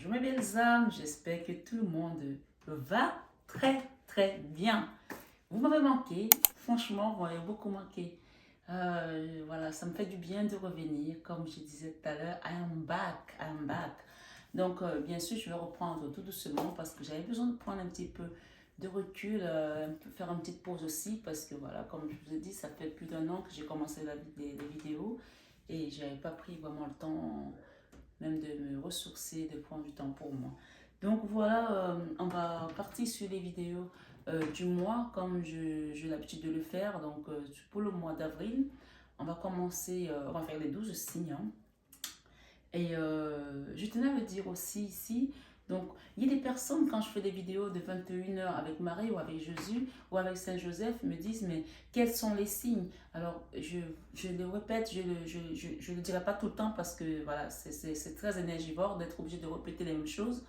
Bonjour mes belles âmes, j'espère que tout le monde va très bien. Vous m'avez manqué, franchement, vous m'avez beaucoup manqué. Voilà, ça me fait du bien de revenir. Comme je disais tout à l'heure, I am back, I am back. Donc, bien sûr, je vais reprendre tout doucement parce que j'avais besoin de prendre un petit peu de recul, faire une petite pause aussi parce que voilà, comme je vous ai dit, ça fait plus d'1 an que j'ai commencé les vidéos et j'avais pas pris vraiment le temps même de me ressourcer, de prendre du temps pour moi. Donc voilà, on va partir sur les vidéos du mois comme j'ai l'habitude de le faire. Donc pour le mois d'avril, on va commencer, on va faire les 12 signes. Hein. Et je tenais à le dire aussi ici, donc il y a des personnes quand je fais des vidéos de 21 heures avec Marie ou avec Jésus ou avec Saint-Joseph me disent mais quels sont les signes? Alors je le répète, je le dirai pas tout le temps parce que voilà, c'est très énergivore d'être obligé de répéter les mêmes choses.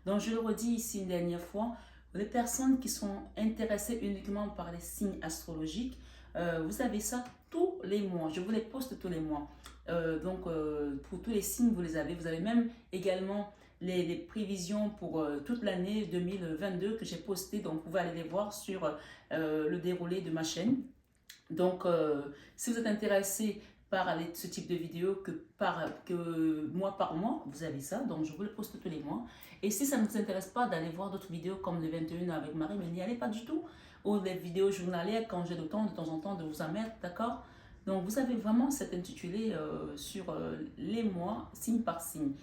Donc je le redis ici une dernière fois, les personnes qui sont intéressées uniquement par les signes astrologiques, vous avez ça tous les mois, je vous les poste tous les mois. Pour tous les signes, vous les avez. Vous avez même également les prévisions pour toute l'année 2022 que j'ai postées. Donc, vous pouvez aller les voir sur le déroulé de ma chaîne. Donc, si vous êtes intéressé par ce type de vidéo que mois par mois, vous avez ça. Donc, je vous le poste tous les mois. Et si ça ne vous intéresse pas d'aller voir d'autres vidéos comme les 21 avec Marie, mais n'y allez pas du tout. Ou les vidéos journalières quand j'ai le temps de temps en temps de vous en mettre, d'accord? Donc, vous avez vraiment cet intitulé sur les mois, signe par signe.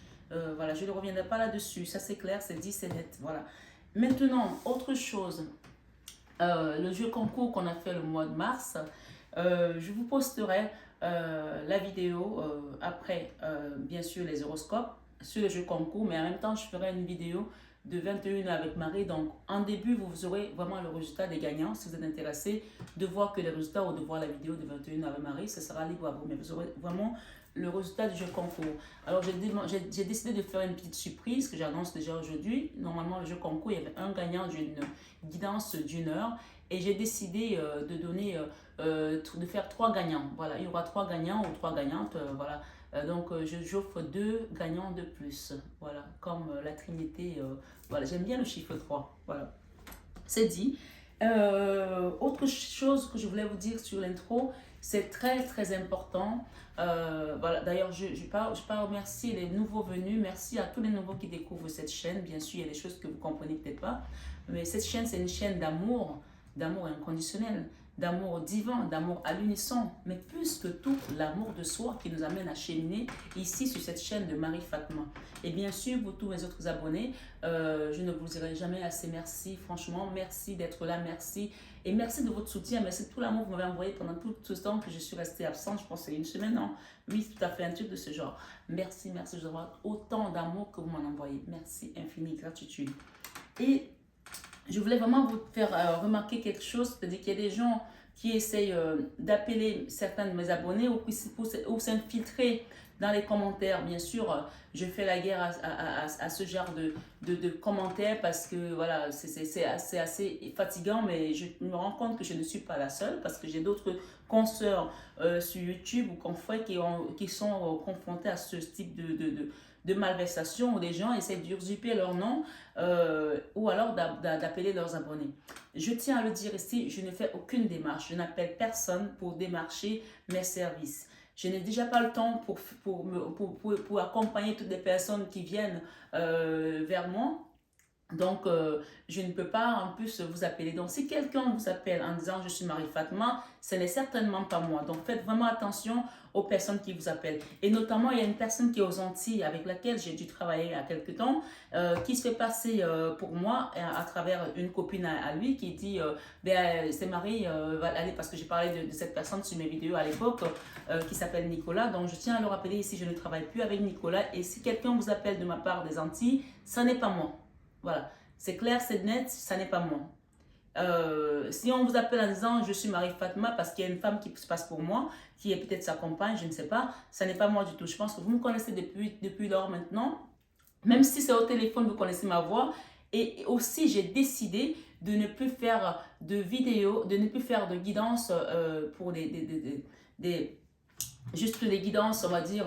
Voilà, je ne reviendrai pas là-dessus. Ça, c'est clair, c'est dit, c'est net. Voilà. Maintenant, autre chose. Le jeu concours qu'on a fait le mois de mars, je vous posterai la vidéo après, bien sûr, les horoscopes sur le jeu concours, mais en même temps, je ferai une vidéo de 21 avec Marie. Donc, en début, vous aurez vraiment le résultat des gagnants. Si vous êtes intéressé de voir que les résultats ou de voir la vidéo de 21 avec Marie, ce sera libre à vous. Mais vous aurez vraiment le résultat du jeu concours. Alors, j'ai décidé de faire une petite surprise que j'annonce déjà aujourd'hui. Normalement, le jeu concours, il y avait un gagnant d'une guidance d'1 heure. Et j'ai décidé de donner, de faire 3 gagnants. Voilà, il y aura 3 gagnants ou 3 gagnantes. Voilà. Donc, j'offre 2 gagnants de plus. Voilà, comme la Trinité. Voilà, j'aime bien le chiffre 3. Voilà, c'est dit. Autre chose que je voulais vous dire sur l'intro, c'est très important. Voilà, d'ailleurs, je pars remercier les nouveaux venus. Merci à tous les nouveaux qui découvrent cette chaîne. Bien sûr, il y a des choses que vous ne comprenez peut-être pas. Mais cette chaîne, c'est une chaîne d'amour inconditionnel, d'amour divin, d'amour à l'unisson, mais plus que tout, l'amour de soi qui nous amène à cheminer ici sur cette chaîne de Marie Fatma. Et bien sûr, pour tous mes autres abonnés, je ne vous dirai jamais assez merci, franchement, merci d'être là, merci. Et merci de votre soutien, merci de tout l'amour que vous m'avez envoyé pendant tout ce temps que je suis restée absente, je pense que c'est 1 semaine, non? Oui, tout à fait, un truc de ce genre. Merci, merci de avoir autant d'amour que vous m'en envoyez. Merci, infinie gratitude. Et je voulais vraiment vous faire remarquer quelque chose, c'est-à-dire qu'il y a des gens qui essayent d'appeler certains de mes abonnés ou s'infiltrer dans les commentaires. Bien sûr, je fais la guerre à ce genre de commentaires parce que voilà, c'est assez fatigant, mais je me rends compte que je ne suis pas la seule parce que j'ai d'autres consoeurs sur YouTube ou confrères qui sont confrontés à ce type de malversation où les gens essaient d'usurper leur nom ou alors d'appeler leurs abonnés. Je tiens à le dire ici, je ne fais aucune démarche. Je n'appelle personne pour démarcher mes services. Je n'ai déjà pas le temps pour accompagner toutes les personnes qui viennent vers moi. Donc, je ne peux pas en plus vous appeler. Donc, si quelqu'un vous appelle en disant je suis Marie Fatma, ce n'est certainement pas moi. Donc, faites vraiment attention aux personnes qui vous appellent. Et notamment, il y a une personne qui est aux Antilles avec laquelle j'ai dû travailler il y a quelques temps, qui se fait passer pour moi à travers une copine à lui qui dit c'est Marie, allez, parce que j'ai parlé de cette personne sur mes vidéos à l'époque, qui s'appelle Nicolas. Donc, je tiens à le rappeler ici, je ne travaille plus avec Nicolas. Et si quelqu'un vous appelle de ma part des Antilles, ça n'est pas moi. Voilà, c'est clair, c'est net, ça n'est pas moi. Si on vous appelle en disant je suis Marie Fatma parce qu'il y a une femme qui se passe pour moi, qui est peut-être sa compagne, je ne sais pas, ça n'est pas moi du tout. Je pense que vous me connaissez depuis lors maintenant. Même si c'est au téléphone, vous connaissez ma voix. Et aussi, j'ai décidé de ne plus faire de vidéos, de ne plus faire de guidance pour juste des guidances, on va dire,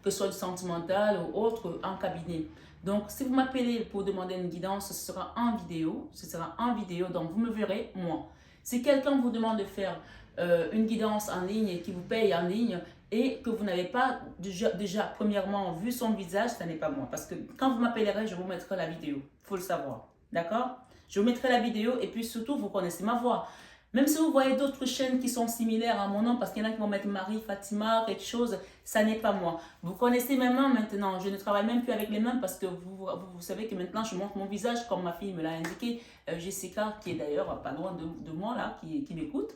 que ce soit du sentimental ou autre en cabinet. Donc, si vous m'appelez pour demander une guidance, ce sera en vidéo. Ce sera en vidéo, donc vous me verrez moi. Si quelqu'un vous demande de faire une guidance en ligne et qui vous paye en ligne et que vous n'avez pas déjà premièrement vu son visage, ce n'est pas moi. Parce que quand vous m'appellerez, je vous mettrai la vidéo. Il faut le savoir. D'accord? Je vous mettrai la vidéo et puis surtout, vous connaissez ma voix. Même si vous voyez d'autres chaînes qui sont similaires à mon nom, parce qu'il y en a qui vont mettre Marie, Fatima, quelque chose, ça n'est pas moi. Vous connaissez mes mains maintenant. Je ne travaille même plus avec les mains parce que vous savez que maintenant je montre mon visage comme ma fille me l'a indiqué. Jessica, qui est d'ailleurs pas loin de moi là, qui m'écoute.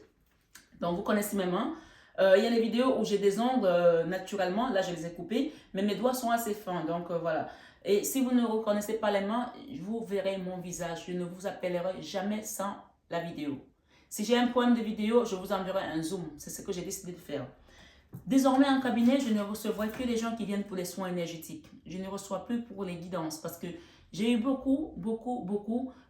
Donc vous connaissez mes mains. Il y a des vidéos où j'ai des ongles naturellement. Là, je les ai coupés. Mais mes doigts sont assez fins. Donc voilà. Et si vous ne reconnaissez pas les mains, vous verrez mon visage. Je ne vous appellerai jamais sans la vidéo. Si j'ai un problème de vidéo, je vous enverrai un zoom. C'est ce que j'ai décidé de faire. Désormais, en cabinet, je ne recevrai que les gens qui viennent pour les soins énergétiques. Je ne reçois plus pour les guidances parce que j'ai eu beaucoup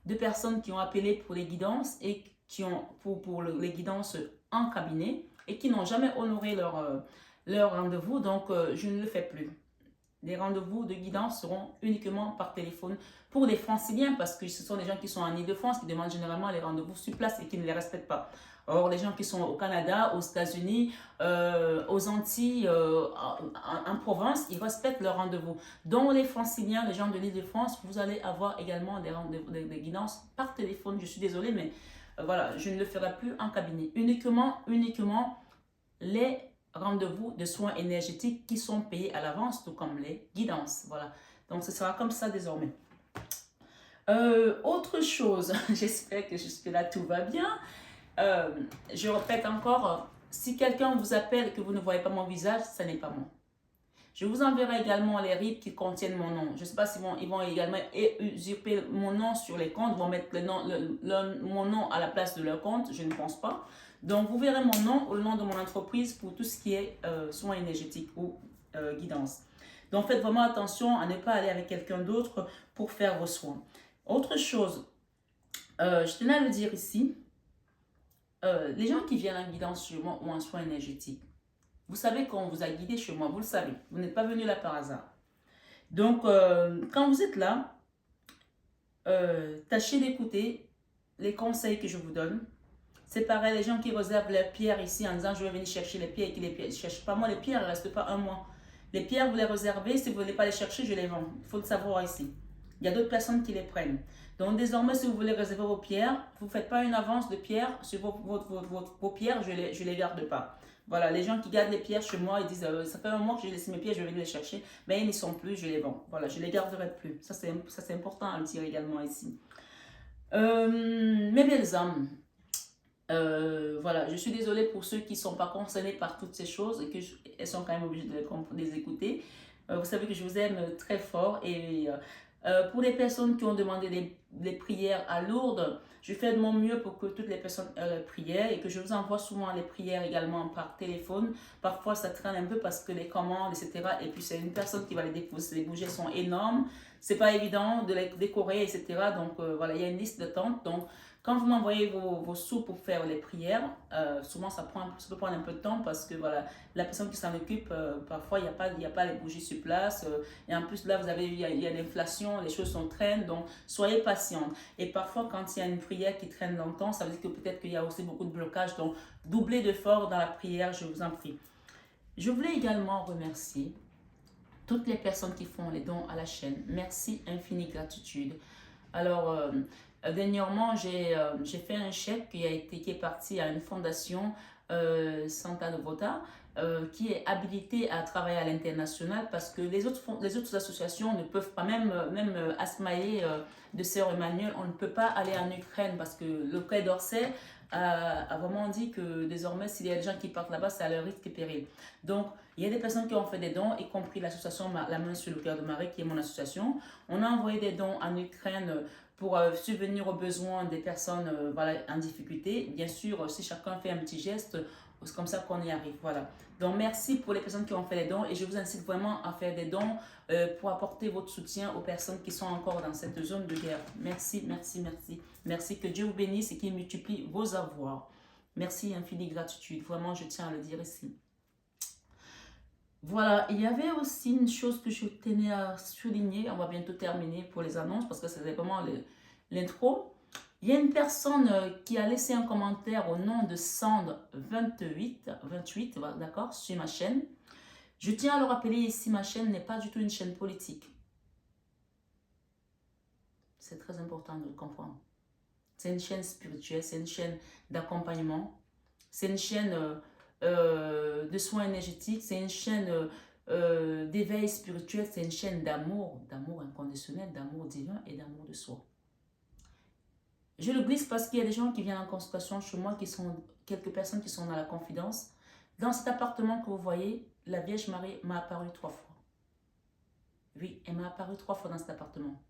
de personnes qui ont appelé pour les guidances et qui ont pour les guidances en cabinet et qui n'ont jamais honoré leur rendez-vous. Donc, je ne le fais plus. Les rendez-vous de guidance seront uniquement par téléphone pour les franciliens parce que ce sont les gens qui sont en Île-de-France qui demandent généralement les rendez-vous sur place et qui ne les respectent pas. Or, les gens qui sont au Canada, aux États-Unis, aux Antilles, en province, ils respectent leurs rendez-vous. Donc, les franciliens, les gens de l'Île-de-France, vous allez avoir également des guidances par téléphone. Je suis désolée, mais voilà, je ne le ferai plus en cabinet. Uniquement les rendez-vous de soins énergétiques qui sont payés à l'avance, tout comme les guidances. Voilà. Donc, ce sera comme ça désormais. Autre chose, j'espère que jusque-là tout va bien. Je répète encore, si quelqu'un vous appelle et que vous ne voyez pas mon visage, ce n'est pas moi. Je vous enverrai également les RIB qui contiennent mon nom. Je ne sais pas si ils vont également usurper mon nom sur les comptes, vont mettre mon nom à la place de leur compte. Je ne pense pas. Donc, vous verrez mon nom au nom de mon entreprise pour tout ce qui est soins énergétiques ou guidance. Donc, faites vraiment attention à ne pas aller avec quelqu'un d'autre pour faire vos soins. Autre chose, je tenais à le dire ici, les gens qui viennent en guidance chez moi ou en soins énergétiques, vous savez qu'on vous a guidé chez moi, vous le savez, vous n'êtes pas venu là par hasard. Donc, quand vous êtes là, tâchez d'écouter les conseils que je vous donne. C'est pareil, les gens qui réservent leurs pierres ici en disant je vais venir chercher les pierres et qui les cherchent pas. Moi, les pierres ne restent pas un mois. Les pierres, vous les réservez. Si vous ne voulez pas les chercher, je les vends. Il faut le savoir ici. Il y a d'autres personnes qui les prennent. Donc, désormais, si vous voulez réserver vos pierres, vous ne faites pas une avance de pierres sur vos pierres, je les garde pas. Voilà, les gens qui gardent les pierres chez moi, ils disent ça fait un mois que j'ai laissé mes pierres, je vais venir les chercher. Mais ils n'y sont plus, je les vends. Voilà, je ne les garderai plus. Ça, c'est important à le dire également ici. Mes belles âmes. Voilà, je suis désolée pour ceux qui ne sont pas concernés par toutes ces choses et qu'elles sont quand même obligées de les écouter. Vous savez que je vous aime très fort et pour les personnes qui ont demandé des prières à Lourdes, je fais de mon mieux pour que toutes les personnes aient les prières et que je vous envoie souvent les prières également par téléphone. Parfois, ça traîne un peu parce que les commandes, etc. Et puis, c'est une personne qui va les déposer. Les bougies sont énormes. C'est pas évident de les décorer, etc. Donc, voilà, il y a une liste d'attente. Donc, quand vous m'envoyez vos sous pour faire les prières, souvent ça peut prendre un peu de temps parce que voilà, la personne qui s'en occupe, parfois il n'y a pas les bougies sur place. Et en plus là, il y a l'inflation, les choses sont traînent, donc soyez patiente. Et parfois quand il y a une prière qui traîne longtemps, ça veut dire que peut-être qu'il y a aussi beaucoup de blocages. Donc doublez d'efforts dans la prière, je vous en prie. Je voulais également remercier toutes les personnes qui font les dons à la chaîne. Merci, infinie gratitude. Alors, dernièrement, j'ai fait un chèque qui est parti à une fondation Santa Devota qui est habilitée à travailler à l'international parce que les autres associations ne peuvent pas, même Asmae de Sœur Emmanuel, on ne peut pas aller en Ukraine parce que le Quai d'Orsay a vraiment dit que désormais, s'il y a des gens qui partent là-bas, c'est à leur risque et péril. Donc, il y a des personnes qui ont fait des dons, y compris l'association La Main sur le cœur de Marie, qui est mon association. On a envoyé des dons en Ukraine pour subvenir aux besoins des personnes voilà, en difficulté. Bien sûr, si chacun fait un petit geste, c'est comme ça qu'on y arrive. Voilà. Donc, merci pour les personnes qui ont fait des dons et je vous incite vraiment à faire des dons pour apporter votre soutien aux personnes qui sont encore dans cette zone de guerre. Merci, merci, merci. Merci, que Dieu vous bénisse et qu'il multiplie vos avoirs. Merci, infinie gratitude. Vraiment, je tiens à le dire ici. Voilà, il y avait aussi une chose que je tenais à souligner. On va bientôt terminer pour les annonces parce que c'était vraiment l'intro. Il y a une personne qui a laissé un commentaire au nom de Sand28, voilà, d'accord, sur ma chaîne. Je tiens à le rappeler ici, ma chaîne n'est pas du tout une chaîne politique. C'est très important de le comprendre. C'est une chaîne spirituelle, c'est une chaîne d'accompagnement, c'est une chaîne de soins énergétiques, c'est une chaîne d'éveil spirituel, c'est une chaîne d'amour, d'amour inconditionnel, d'amour divin et d'amour de soi. Je le glisse parce qu'il y a des gens qui viennent en consultation chez moi, qui sont quelques personnes qui sont dans la confidence. Dans cet appartement que vous voyez, la Vierge Marie m'a apparu 3 fois. Oui, elle m'a apparu 3 fois dans cet appartement.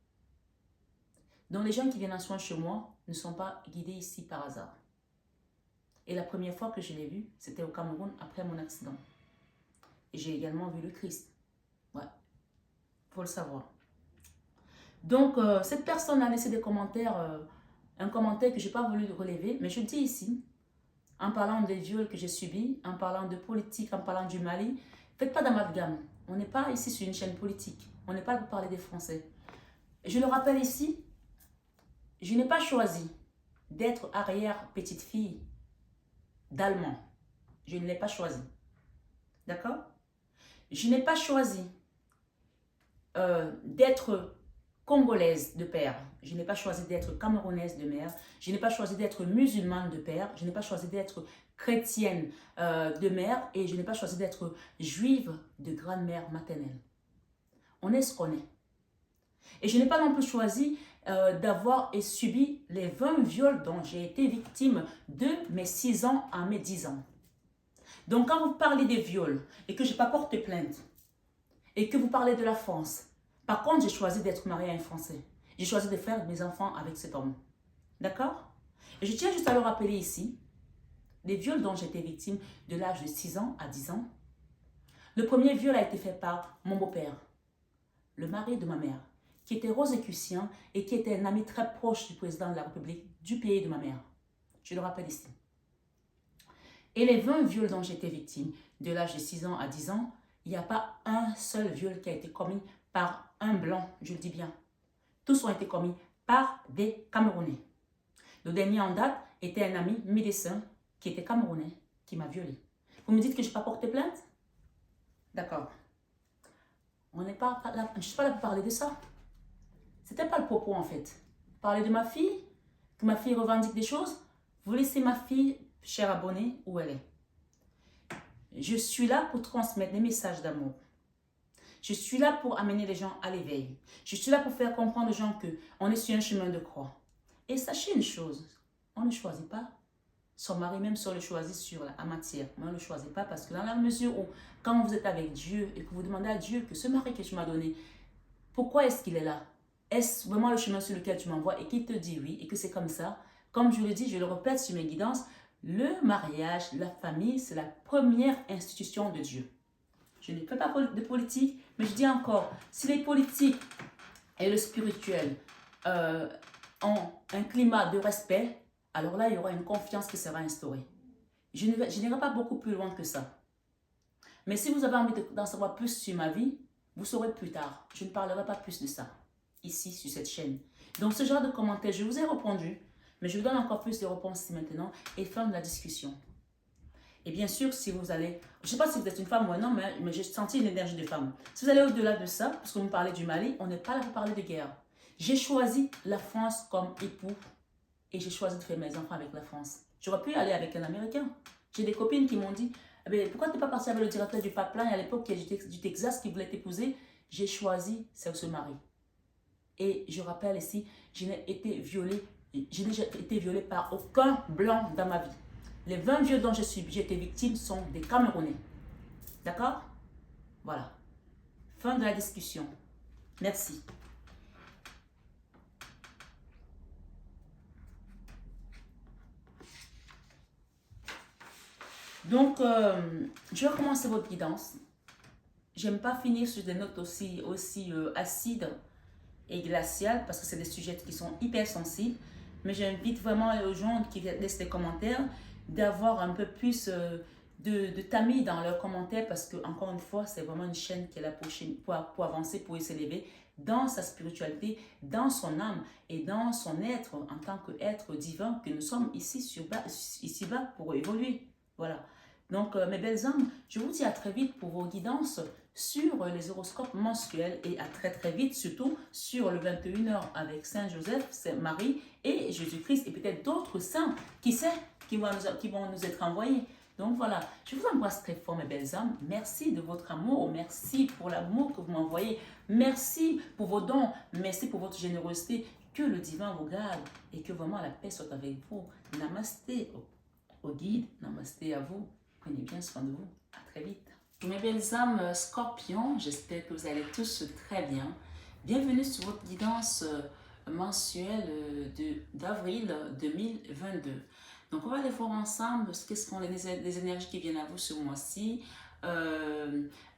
Donc les gens qui viennent en soins chez moi ne sont pas guidés ici par hasard. Et la première fois que je l'ai vue, c'était au Cameroun après mon accident. Et j'ai également vu le Christ. Ouais, faut le savoir. Donc cette personne a laissé des commentaires, un commentaire que je n'ai pas voulu relever, mais je le dis ici, en parlant des viols que j'ai subis, en parlant de politique, en parlant du Mali, faites pas d'amalgame. On n'est pas ici sur une chaîne politique. On n'est pas là pour parler des Français. Je le rappelle ici, je n'ai pas choisi d'être arrière-petite-fille d'Allemand. Je ne l'ai pas choisi. D'accord? Je n'ai pas choisi d'être congolaise de père. Je n'ai pas choisi d'être camerounaise de mère. Je n'ai pas choisi d'être musulmane de père. Je n'ai pas choisi d'être chrétienne de mère. Et je n'ai pas choisi d'être juive de grand-mère maternelle. On est ce qu'on est. Et je n'ai pas non plus choisi d'avoir et subi les 20 viols dont j'ai été victime de mes 6 ans à mes 10 ans. Donc quand vous parlez des viols et que je n'ai pas porté plainte et que vous parlez de la France, par contre j'ai choisi d'être mariée à un Français. J'ai choisi de faire mes enfants avec cet homme. D'accord? Et je tiens juste à le rappeler ici, les viols dont j'ai été victime de l'âge de 6 ans à 10 ans. Le premier viol a été fait par mon beau-père, le mari de ma mère, qui était rosicrucien et qui était un ami très proche du président de la République du pays de ma mère. Je le rappelle ici. Et les 20 viols dont j'ai été victime de l'âge de 6 ans à 10 ans, il n'y a pas un seul viol qui a été commis par un blanc, je le dis bien. Tous ont été commis par des Camerounais. Le dernier en date était un ami médecin qui était camerounais, qui m'a violée. Vous me dites que je n'ai pas porté plainte? D'accord. On n'est pas là, je ne suis pas là pour parler de ça. C'était pas le propos en fait. Parler de ma fille, que ma fille revendique des choses. Vous laissez ma fille, chère abonnée, où elle est. Je suis là pour transmettre des messages d'amour. Je suis là pour amener les gens à l'éveil. Je suis là pour faire comprendre aux gens qu'on est sur un chemin de croix. Et sachez une chose, on ne choisit pas son mari, même si on le choisit sur la matière. Mais on ne le choisit pas parce que dans la mesure où, quand vous êtes avec Dieu et que vous demandez à Dieu que ce mari que tu m'as donné, pourquoi est-ce qu'il est là? Est-ce vraiment le chemin sur lequel tu m'envoies et qu'il te dit oui et que c'est comme ça? Comme je le dis, je le répète sur mes guidances, le mariage, la famille, c'est la première institution de Dieu. Je ne fais pas de politique, mais je dis encore, si les politiques et le spirituel ont un climat de respect, alors là, il y aura une confiance qui sera instaurée. Je n'irai pas beaucoup plus loin que ça. Mais si vous avez envie d'en savoir plus sur ma vie, vous saurez plus tard. Je ne parlerai pas plus de ça, ici, sur cette chaîne. Donc, ce genre de commentaires, je vous ai répondu, mais je vous donne encore plus de réponses ici maintenant et fin de la discussion. Et bien sûr, si vous allez, je ne sais pas si vous êtes une femme ou un homme, mais j'ai senti une énergie de femme. Si vous allez au-delà de ça, parce que vous me parlez du Mali, on n'est pas là pour parler de guerre. J'ai choisi la France comme époux et j'ai choisi de faire mes enfants avec la France. J'aurais pu aller avec un Américain. J'ai des copines qui m'ont dit, eh pourquoi tu n'es pas parti avec le directeur du pipeline à l'époque du Texas qui voulait t'épouser? J'ai choisi ce mari. Et je rappelle ici, je n'ai été violée par aucun blanc dans ma vie. Les 20 viols dont j'ai été victime sont des Camerounais. D'accord? Voilà. Fin de la discussion. Merci. Donc, je vais commencer votre guidance. J'aime pas finir sur des notes aussi acides et glaciales parce que c'est des sujets qui sont hyper sensibles. Mais j'invite vraiment les gens qui laissent des commentaires d'avoir un peu plus de tamis dans leurs commentaires parce que, encore une fois, c'est vraiment une chaîne qui est là pour avancer, pour s'élever dans sa spiritualité, dans son âme et dans son être en tant qu'être divin que nous sommes ici-bas pour évoluer. Voilà. Donc, mes belles âmes, je vous dis à très vite pour vos guidances sur les horoscopes mensuels et à très très vite, surtout sur le 21h avec Saint Joseph, Saint Marie et Jésus-Christ et peut-être d'autres saints, qui sait, qui vont nous être envoyés. Donc voilà, je vous embrasse très fort mes belles âmes. Merci de votre amour, merci pour l'amour que vous m'envoyez, merci pour vos dons, merci pour votre générosité. Que le divin vous garde et que vraiment la paix soit avec vous. Namasté au guide, namasté à vous. Prenez bien soin de vous. À très vite. Mes belles âmes scorpions, j'espère que vous allez tous très bien. Bienvenue sur votre guidance mensuelle d'avril 2022. Donc, on va aller voir ensemble ce que sont les énergies qui viennent à vous ce mois-ci.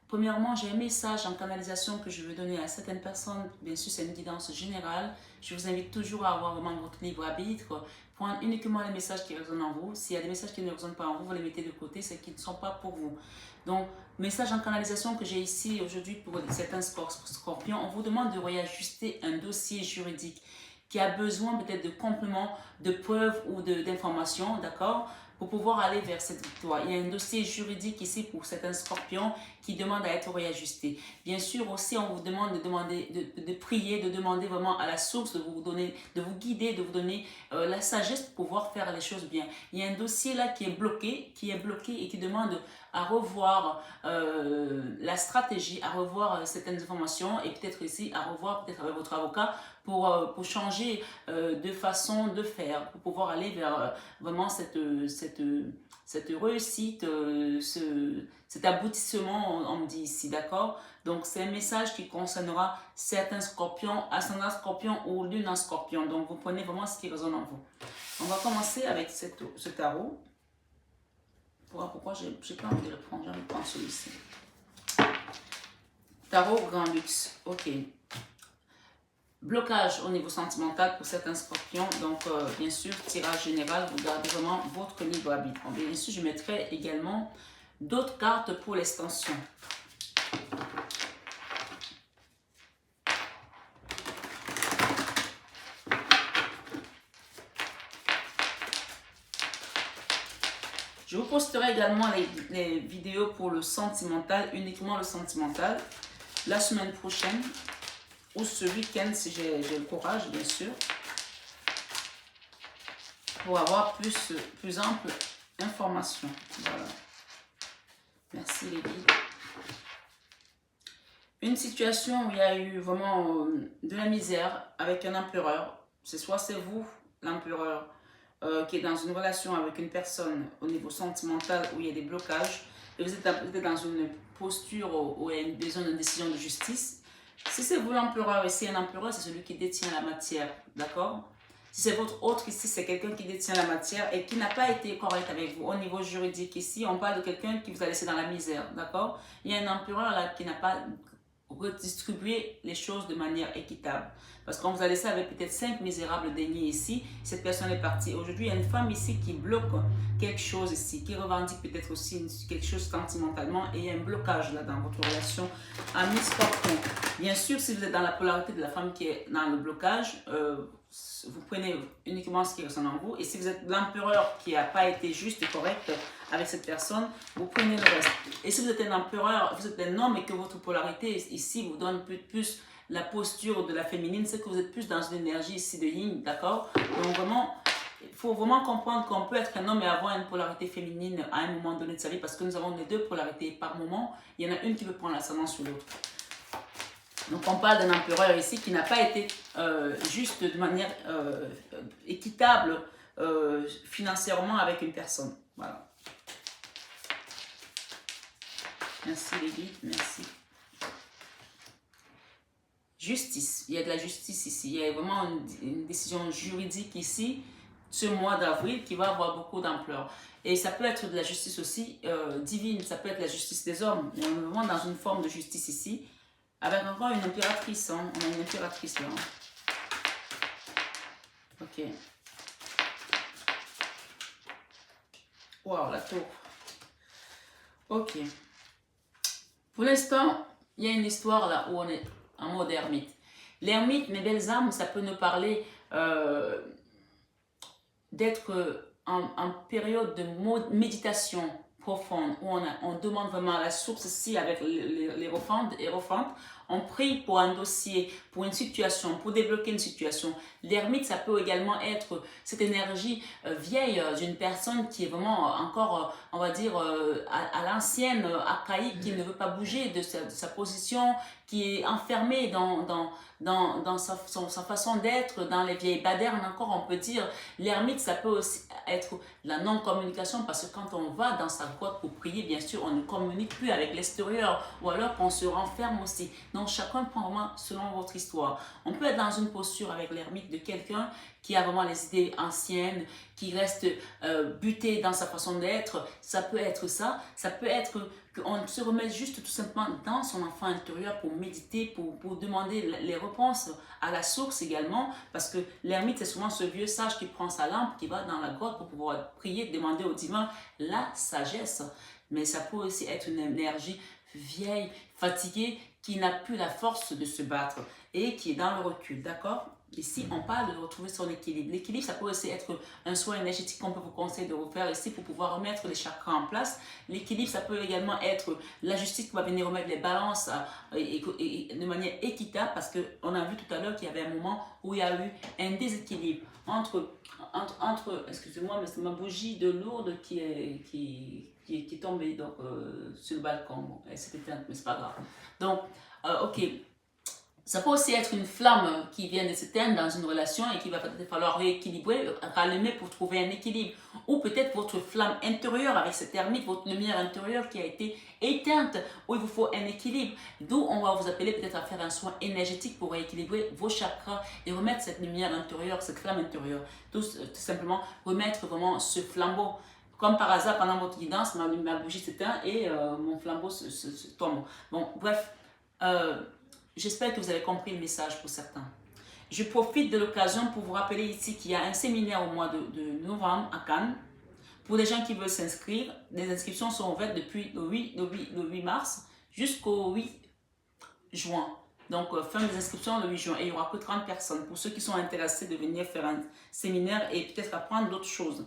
Premièrement, j'ai un message en canalisation que je veux donner à certaines personnes. Bien sûr, c'est une guidance générale. Je vous invite toujours à avoir vraiment votre libre arbitre. Prendre uniquement les messages qui résonnent en vous. S'il y a des messages qui ne résonnent pas en vous, vous les mettez de côté, c'est qu'ils ne sont pas pour vous. Donc, message en canalisation que j'ai ici aujourd'hui pour certains scorpions, on vous demande de réajuster un dossier juridique qui a besoin peut-être de compléments, de preuves ou d'informations, d'accord, pour pouvoir aller vers cette victoire. Il y a un dossier juridique ici pour certains scorpions qui demande à être réajusté. Bien sûr aussi, on vous demande de prier, de demander vraiment à la source de vous donner, de vous guider, de vous donner la sagesse pour pouvoir faire les choses bien. Il y a un dossier là qui est bloqué et qui demande à revoir la stratégie, à revoir certaines informations et peut-être ici à revoir peut-être avec votre avocat pour changer de façon de faire, pour pouvoir aller vers vraiment cette réussite, cet aboutissement, on me dit ici, d'accord? Donc, c'est un message qui concernera certains scorpions, ascendant scorpion ou lune en scorpion. Donc, vous prenez vraiment ce qui résonne en vous. On va commencer avec ce tarot. Pourquoi j'ai pas envie de le prendre? J'ai envie de prendre celui-ci. Tarot Grand Luxe. Ok. Blocage au niveau sentimental pour certains scorpions. Donc, bien sûr, tirage général, vous gardez vraiment votre libre arbitre. Bien sûr, je mettrai également d'autres cartes pour l'extension. Je vous posterai également les vidéos pour le sentimental, uniquement le sentimental, la semaine prochaine ou ce week-end si j'ai le courage, bien sûr, pour avoir plus ample information. Voilà. Merci les guides. Une situation où il y a eu vraiment de la misère avec un empereur. Soit c'est vous, l'empereur, qui est dans une relation avec une personne au niveau sentimental où il y a des blocages et vous êtes peut-être dans une posture où il y a besoin d'une décision de justice. Si c'est vous l'empereur ici, un empereur, c'est celui qui détient la matière, d'accord? Si c'est votre autre ici, c'est quelqu'un qui détient la matière et qui n'a pas été correct avec vous. Au niveau juridique ici, on parle de quelqu'un qui vous a laissé dans la misère, d'accord? Il y a un empereur là qui n'a pas redistribué les choses de manière équitable. Parce qu'on vous a laissé avec peut-être 5 misérables deniers ici, cette personne est partie. Aujourd'hui, il y a une femme ici qui bloque quelque chose ici, qui revendique peut-être aussi quelque chose sentimentalement et il y a un blocage là dans votre relation ami-scorpion. Bien sûr, si vous êtes dans la polarité de la femme qui est dans le blocage, vous prenez uniquement ce qui ressent en vous. Et si vous êtes l'empereur qui n'a pas été juste et correct avec cette personne, vous prenez le reste. Et si vous êtes un empereur, vous êtes un homme et que votre polarité ici vous donne plus la posture de la féminine, c'est que vous êtes plus dans une énergie ici de yin, d'accord? Donc vraiment, il faut vraiment comprendre qu'on peut être un homme et avoir une polarité féminine à un moment donné de sa vie parce que nous avons les deux polarités par moment. Il y en a une qui veut prendre l'ascendant sur l'autre. Donc on parle d'un empereur ici qui n'a pas été juste de manière équitable financièrement avec une personne. Voilà. Merci les guides, merci. Justice, il y a de la justice ici. Il y a vraiment une décision juridique ici, ce mois d'avril, qui va avoir beaucoup d'ampleur. Et ça peut être de la justice aussi divine, ça peut être la justice des hommes. On est vraiment dans une forme de justice ici. Avec encore une impératrice, hein. On a une impératrice là. Ok. Wow, la tour. Ok. Pour l'instant, il y a une histoire là où on est en mode ermite. L'ermite, mes belles âmes, ça peut nous parler d'être en période de méditation profonde, où on demande vraiment à la source, ici avec les on prie pour un dossier, pour une situation, pour débloquer une situation. L'ermite, ça peut également être cette énergie vieille d'une personne qui est vraiment encore, on va dire, à l'ancienne, archaïque, qui ne veut pas bouger de sa position, qui est enfermée dans sa façon d'être, dans les vieilles badernes encore, on peut dire. L'ermite, ça peut aussi être la non-communication, parce que quand on va dans sa grotte pour prier, bien sûr, on ne communique plus avec l'extérieur, ou alors qu'on se renferme aussi. Donc, chacun prend vraiment selon votre histoire. On peut être dans une posture avec l'ermite de quelqu'un qui a vraiment les idées anciennes, qui reste buté dans sa façon d'être. Ça peut être ça. Ça peut être qu'on se remette juste tout simplement dans son enfant intérieur pour méditer, pour demander les réponses à la source également. Parce que l'ermite, c'est souvent ce vieux sage qui prend sa lampe, qui va dans la grotte pour pouvoir prier, demander au divin la sagesse. Mais ça peut aussi être une énergie vieille, fatiguée, qui n'a plus la force de se battre et qui est dans le recul, d'accord? Ici, on parle de retrouver son équilibre. L'équilibre, ça peut aussi être un soin énergétique qu'on peut vous conseiller de refaire ici pour pouvoir remettre les chakras en place. L'équilibre, ça peut également être la justice qui va venir remettre les balances et de manière équitable, parce qu'on a vu tout à l'heure qu'il y avait un moment où il y a eu un déséquilibre entre excusez-moi, mais c'est ma bougie de lourde qui est tombée donc, sur le balcon. Bon, elle s'est éteinte, mais c'est pas grave. Donc, ok. Ça peut aussi être une flamme qui vient de s'éteindre dans une relation et qu'il va peut-être falloir rééquilibrer, rallumer pour trouver un équilibre. Ou peut-être votre flamme intérieure avec cette ermite, votre lumière intérieure qui a été éteinte, où il vous faut un équilibre. D'où on va vous appeler peut-être à faire un soin énergétique pour rééquilibrer vos chakras et remettre cette lumière intérieure, cette flamme intérieure. Tout simplement remettre vraiment ce flambeau. Comme par hasard, pendant votre guidance, ma bougie s'éteint et mon flambeau se tombe. Bon, bref. J'espère que vous avez compris le message pour certains. Je profite de l'occasion pour vous rappeler ici qu'il y a un séminaire au mois de novembre à Cannes. Pour les gens qui veulent s'inscrire, les inscriptions sont ouvertes depuis le 8 mars jusqu'au 8 juin. Donc, fin des inscriptions le 8 juin. Et il n'y aura que 30 personnes. Pour ceux qui sont intéressés de venir faire un séminaire et peut-être apprendre d'autres choses.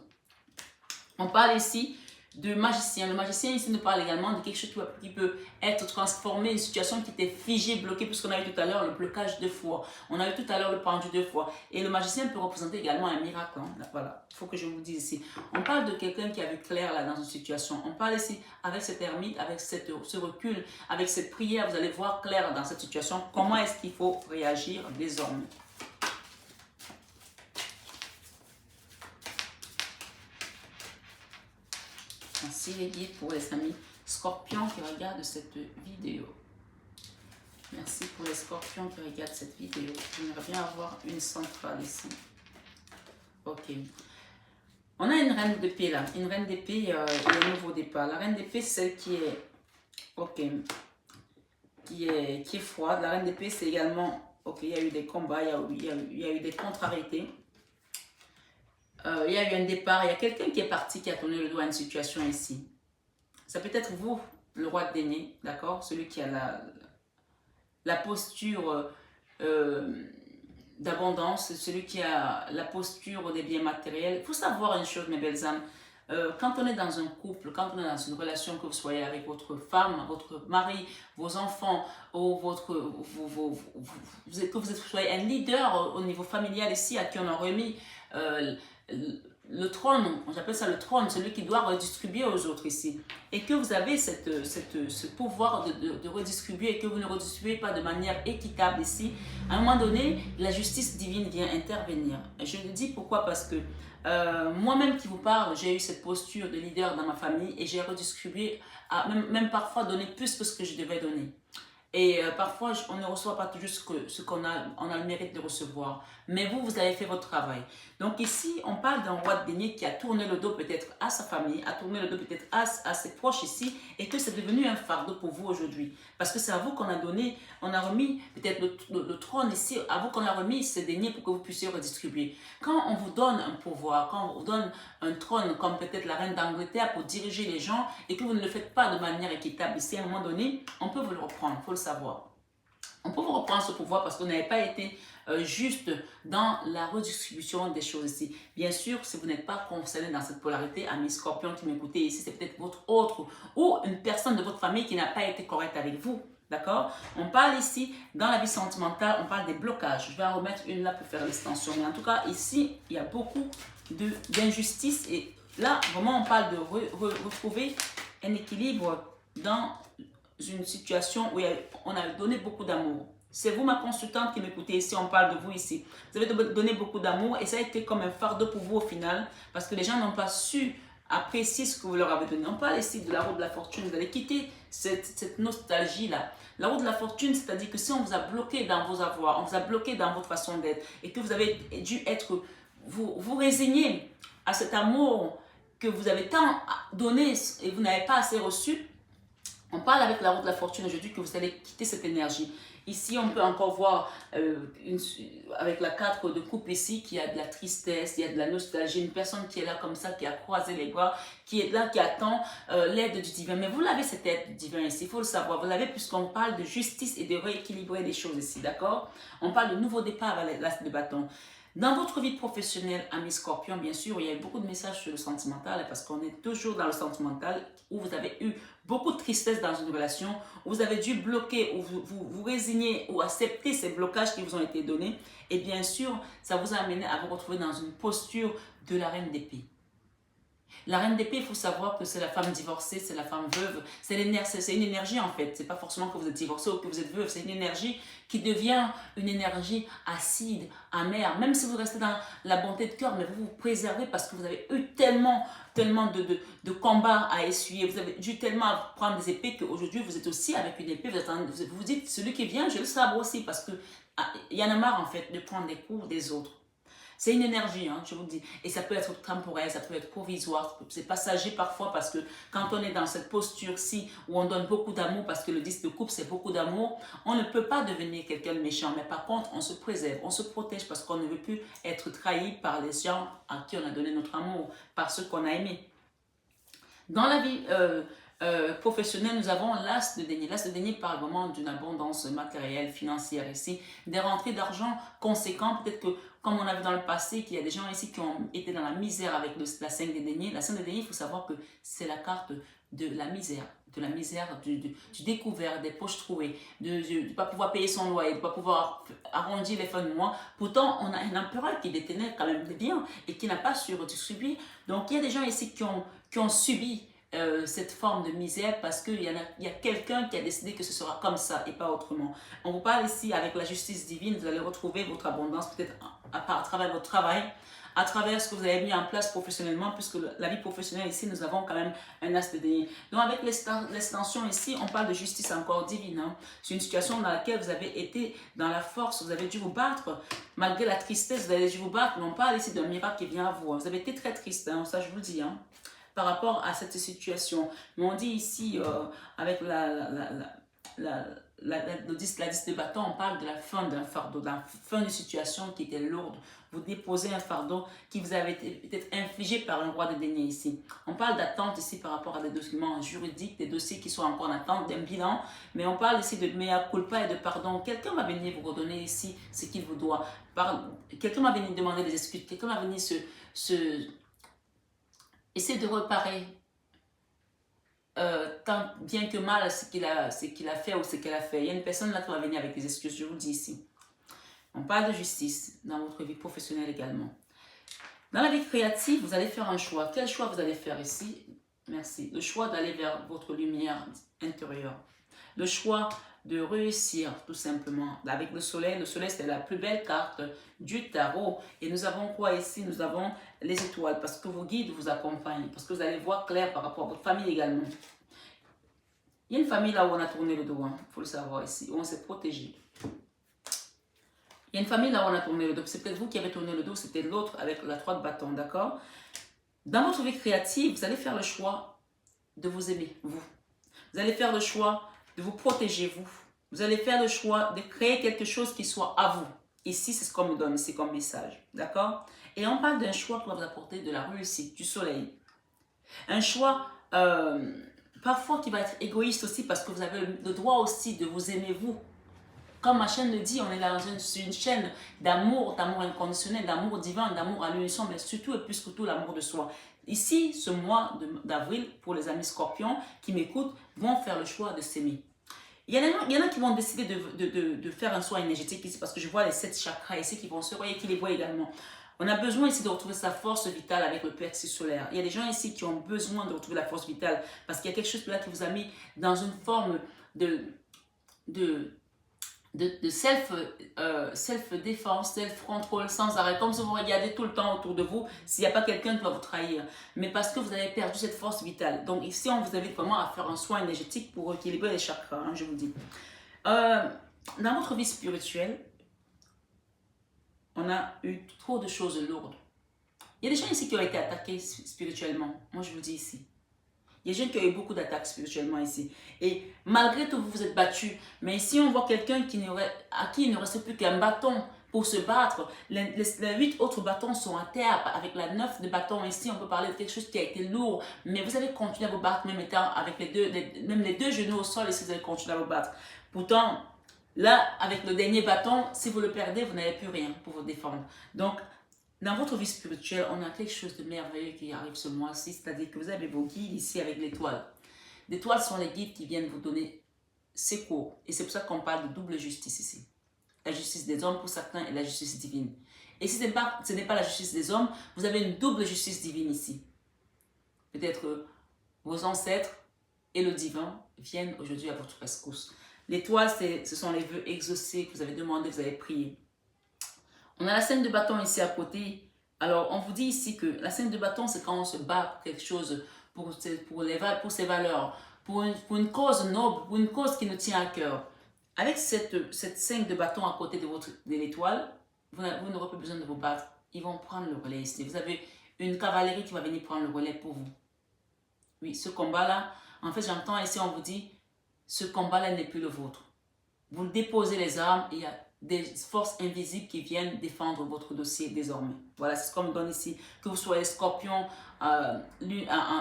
On parle ici de magicien. Le magicien ici nous parle également de quelque chose qui peut être transformé, une situation qui était figée, bloquée, puisqu'on a eu tout à l'heure le blocage de foi. On a eu tout à l'heure le pendu de foi. Et le magicien peut représenter également un miracle. Hein. Voilà, il faut que je vous dise ici. On parle de quelqu'un qui a vu clair là dans une situation. On parle ici avec cette ermite, avec ce recul, avec cette prière. Vous allez voir clair dans cette situation. Comment est-ce qu'il faut réagir désormais? Merci les guides pour les amis scorpions qui regardent cette vidéo. Merci pour les scorpions qui regardent cette vidéo. J'aimerais bien avoir une centrale ici. Ok. On a une reine d'épée là. Une reine d'épée et un nouveau départ. La reine d'épée, c'est celle qui est... Ok. Qui est froide. La reine d'épée, c'est également... Ok, il y a eu des combats, il y a eu des contrariétés. Il y a eu un départ, il y a quelqu'un qui est parti, qui a tourné le doigt à une situation ici. Ça peut être vous, le roi de denier, d'accord? Celui qui a la posture d'abondance, celui qui a la posture des biens matériels. Il faut savoir une chose, mes belles âmes. Quand on est dans un couple, quand on est dans une relation, que vous soyez avec votre femme, votre mari, vos enfants, ou que vous soyez un leader au niveau familial ici, à qui on a remis le trône, j'appelle ça le trône, celui qui doit redistribuer aux autres ici. Et que vous avez ce pouvoir de redistribuer et que vous ne redistribuez pas de manière équitable ici, à un moment donné, la justice divine vient intervenir. Et je le dis pourquoi? Parce que moi-même qui vous parle, j'ai eu cette posture de leader dans ma famille et j'ai redistribué, même parfois donné plus que ce que je devais donner. Et parfois, on ne reçoit pas toujours ce qu'on a, on a le mérite de recevoir. Mais vous, vous avez fait votre travail. Donc ici, on parle d'un roi de denier qui a tourné le dos peut-être à sa famille, a tourné le dos peut-être à ses proches ici, et que c'est devenu un fardeau pour vous aujourd'hui. Parce que c'est à vous qu'on a donné, on a remis peut-être le trône ici, à vous qu'on a remis ces deniers pour que vous puissiez redistribuer. Quand on vous donne un pouvoir, quand on vous donne un trône, comme peut-être la reine d'Angleterre pour diriger les gens, et que vous ne le faites pas de manière équitable ici, à un moment donné, on peut vous le reprendre, il faut le savoir. On peut vous reprendre ce pouvoir parce que vous n'avez pas été juste dans la redistribution des choses ici. Bien sûr, si vous n'êtes pas concerné dans cette polarité, amis scorpions qui m'écoutez ici, c'est peut-être votre autre ou une personne de votre famille qui n'a pas été correcte avec vous. D'accord? On parle ici, dans la vie sentimentale, on parle des blocages. Je vais en remettre une là pour faire l'extension. Mais en tout cas, ici, il y a beaucoup d'injustice. Et là, vraiment, on parle de retrouver un équilibre dans une situation où on a donné beaucoup d'amour. C'est vous, ma consultante, qui m'écoutez ici, on parle de vous ici. Vous avez donné beaucoup d'amour et ça a été comme un fardeau pour vous au final parce que les gens n'ont pas su apprécier ce que vous leur avez donné. On parle ici de la roue de la fortune. Vous allez quitter cette nostalgie-là. La roue de la fortune, c'est-à-dire que si on vous a bloqué dans vos avoirs, on vous a bloqué dans votre façon d'être et que vous avez dû être, vous résigner à cet amour que vous avez tant donné et vous n'avez pas assez reçu. On parle avec la roue de la fortune aujourd'hui que vous allez quitter cette énergie. Ici, on peut encore voir avec la 4 de coupe ici qu'il y a de la tristesse, il y a de la nostalgie, une personne qui est là comme ça, qui a croisé les bras, qui est là, qui attend l'aide du divin. Mais vous l'avez cette aide du divin ici, il faut le savoir. Vous l'avez puisqu'on parle de justice et de rééquilibrer les choses ici, d'accord? On parle de nouveau départ avec l'as de bâton. Dans votre vie professionnelle, amis scorpions, bien sûr, il y a eu beaucoup de messages sur le sentimental parce qu'on est toujours dans le sentimental où vous avez eu beaucoup de tristesse dans une relation, où vous avez dû bloquer ou vous résigner ou accepter ces blocages qui vous ont été donnés. Et bien sûr, ça vous a amené à vous retrouver dans une posture de la reine d'épée. La reine d'épée, il faut savoir que c'est la femme divorcée, c'est la femme veuve. C'est une énergie en fait. C'est pas forcément que vous êtes divorcé ou que vous êtes veuve. C'est une énergie qui devient une énergie acide, amère. Même si vous restez dans la bonté de cœur, mais vous vous préservez parce que vous avez eu tellement de combats à essuyer. Vous avez dû tellement prendre des épées qu'aujourd'hui vous êtes aussi avec une épée. Vous vous dites, celui qui vient, je le sabre aussi parce que il y en a marre en fait de prendre des coups des autres. C'est une énergie, hein, je vous dis. Et ça peut être temporaire, ça peut être provisoire, c'est passager parfois parce que quand on est dans cette posture-ci où on donne beaucoup d'amour, parce que le 10 de coupe c'est beaucoup d'amour, on ne peut pas devenir quelqu'un de méchant. Mais par contre, on se préserve, on se protège parce qu'on ne veut plus être trahi par les gens à qui on a donné notre amour, par ceux qu'on a aimés. Dans la vie professionnelle, nous avons l'as de denier. L'as de denier parle vraiment d'une abondance matérielle, financière ici, des rentrées d'argent conséquentes. Peut-être que, comme on a vu dans le passé, qu'il y a des gens ici qui ont été dans la misère avec la 5 des deniers. La 5 des deniers, il faut savoir que c'est la carte de la misère, du découvert, des poches trouées, de ne pas pouvoir payer son loyer, de ne pas pouvoir arrondir les fins de mois. Pourtant, on a un empereur qui détenait quand même des biens et qui n'a pas su redistribuer. Donc, il y a des gens ici qui ont subi cette forme de misère parce qu'il y a quelqu'un qui a décidé que ce sera comme ça et pas autrement. On vous parle ici avec la justice divine, vous allez retrouver votre abondance peut-être à travers votre travail, à travers ce que vous avez mis en place professionnellement, puisque la vie professionnelle ici, nous avons quand même un as de denier. Donc avec l'extension ici, on parle de justice encore divine. Hein. C'est une situation dans laquelle vous avez été dans la force, vous avez dû vous battre, malgré la tristesse, vous avez dû vous battre, mais on parle ici d'un miracle qui vient à vous. Vous avez été très triste, hein, ça je vous le dis. Hein, par rapport à cette situation. Mais on dit ici, avec le 10 de bâton, on parle de la fin d'un fardeau, de la fin d'une situation qui était lourde. Vous déposez un fardeau qui vous avait été peut-être infligé par un roi de denier ici. On parle d'attente ici par rapport à des documents juridiques, des dossiers qui sont encore en attente, d'un bilan. Mais on parle ici de mea culpa et de pardon. Quelqu'un va venir vous redonner ici ce qu'il vous doit. Quelqu'un va venir demander des excuses. Quelqu'un va venir essayer de réparer tant bien que mal ce qu'il a fait ou ce qu'elle a fait. Il y a une personne là qui va venir avec des excuses, je vous le dis ici. On parle de justice dans votre vie professionnelle également. Dans la vie créative, vous allez faire un choix. Quel choix vous allez faire ici? Merci. Le choix d'aller vers votre lumière intérieure. Le choix de réussir tout simplement. Avec le soleil c'est la plus belle carte du tarot. Et nous avons quoi ici? Nous avons les étoiles parce que vos guides vous accompagnent, parce que vous allez voir clair par rapport à votre famille également. Il y a une famille là où on a tourné le dos, il faut le savoir ici, où on s'est protégé. Il y a une famille là où on a tourné le dos. C'est peut-être vous qui avez tourné le dos, c'était l'autre avec la 3 de bâton, d'accord? Dans votre vie créative, vous allez faire le choix de vous aimer, vous. Vous allez faire le choix de vous protéger, vous. Vous allez faire le choix de créer quelque chose qui soit à vous. Ici, c'est ce qu'on me donne, c'est comme message, d'accord? Et on parle d'un choix qui va vous apporter de la réussite, du soleil. Un choix parfois qui va être égoïste aussi parce que vous avez le droit aussi de vous aimer, vous. Comme ma chaîne le dit, on est dans une chaîne d'amour inconditionnel, d'amour divin, d'amour à l'unisson, mais surtout et plus que tout l'amour de soi. Ici, ce mois d'avril, pour les amis scorpions qui m'écoutent, vont faire le choix de s'aimer. Il y en a qui vont décider de faire un soin énergétique ici parce que je vois les 7 chakras ici qui vont se rééquilibrer également. On a besoin ici de retrouver sa force vitale avec le plexus solaire. Il y a des gens ici qui ont besoin de retrouver la force vitale parce qu'il y a quelque chose là qui vous a mis dans une forme de self-défense, self-control sans arrêt, comme si vous regardez tout le temps autour de vous s'il n'y a pas quelqu'un qui va vous trahir, mais parce que vous avez perdu cette force vitale. Donc ici, on vous invite vraiment à faire un soin énergétique pour équilibrer les chakras, je vous dis. Dans votre vie spirituelle, on a eu trop de choses lourdes. Il y a des gens ici qui ont été attaqués spirituellement, moi je vous dis ici. Il y a des gens qui ont eu beaucoup d'attaques spirituellement ici. Et malgré tout, vous vous êtes battus. Mais ici, on voit quelqu'un à qui il ne reste plus qu'un bâton pour se battre. Les 8 autres bâtons sont à terre. Avec la 9 de bâtons ici, on peut parler de quelque chose qui a été lourd. Mais vous avez continué à vous battre, même étant avec même les deux genoux au sol, et si vous avez continué à vous battre. Pourtant, là, avec le dernier bâton, si vous le perdez, vous n'avez plus rien pour vous défendre. Donc, dans votre vie spirituelle, on a quelque chose de merveilleux qui arrive ce mois-ci, c'est-à-dire que vous avez vos guides ici avec l'étoile. L'étoile sont les guides qui viennent vous donner secours. Et c'est pour ça qu'on parle de double justice ici. La justice des hommes pour certains et la justice divine. Et si ce n'est pas la justice des hommes, vous avez une double justice divine ici. Peut-être vos ancêtres et le divin viennent aujourd'hui à votre rescousse. L'étoile, ce sont les vœux exaucés que vous avez demandé, que vous avez prié. On a la scène de bâton ici à côté. Alors, on vous dit ici que la scène de bâton, c'est quand on se bat pour quelque chose, pour ses valeurs, pour une cause noble, pour une cause qui nous tient à cœur. Avec cette scène de bâton à côté de l'étoile, vous n'aurez pas besoin de vous battre. Ils vont prendre le relais ici. Vous avez une cavalerie qui va venir prendre le relais pour vous. Oui, ce combat-là, en fait, j'entends ici, on vous dit, ce combat-là n'est plus le vôtre. Vous déposez les armes et il y a des forces invisibles qui viennent défendre votre dossier désormais. Voilà, c'est ce qu'on me donne ici. Que vous soyez scorpion,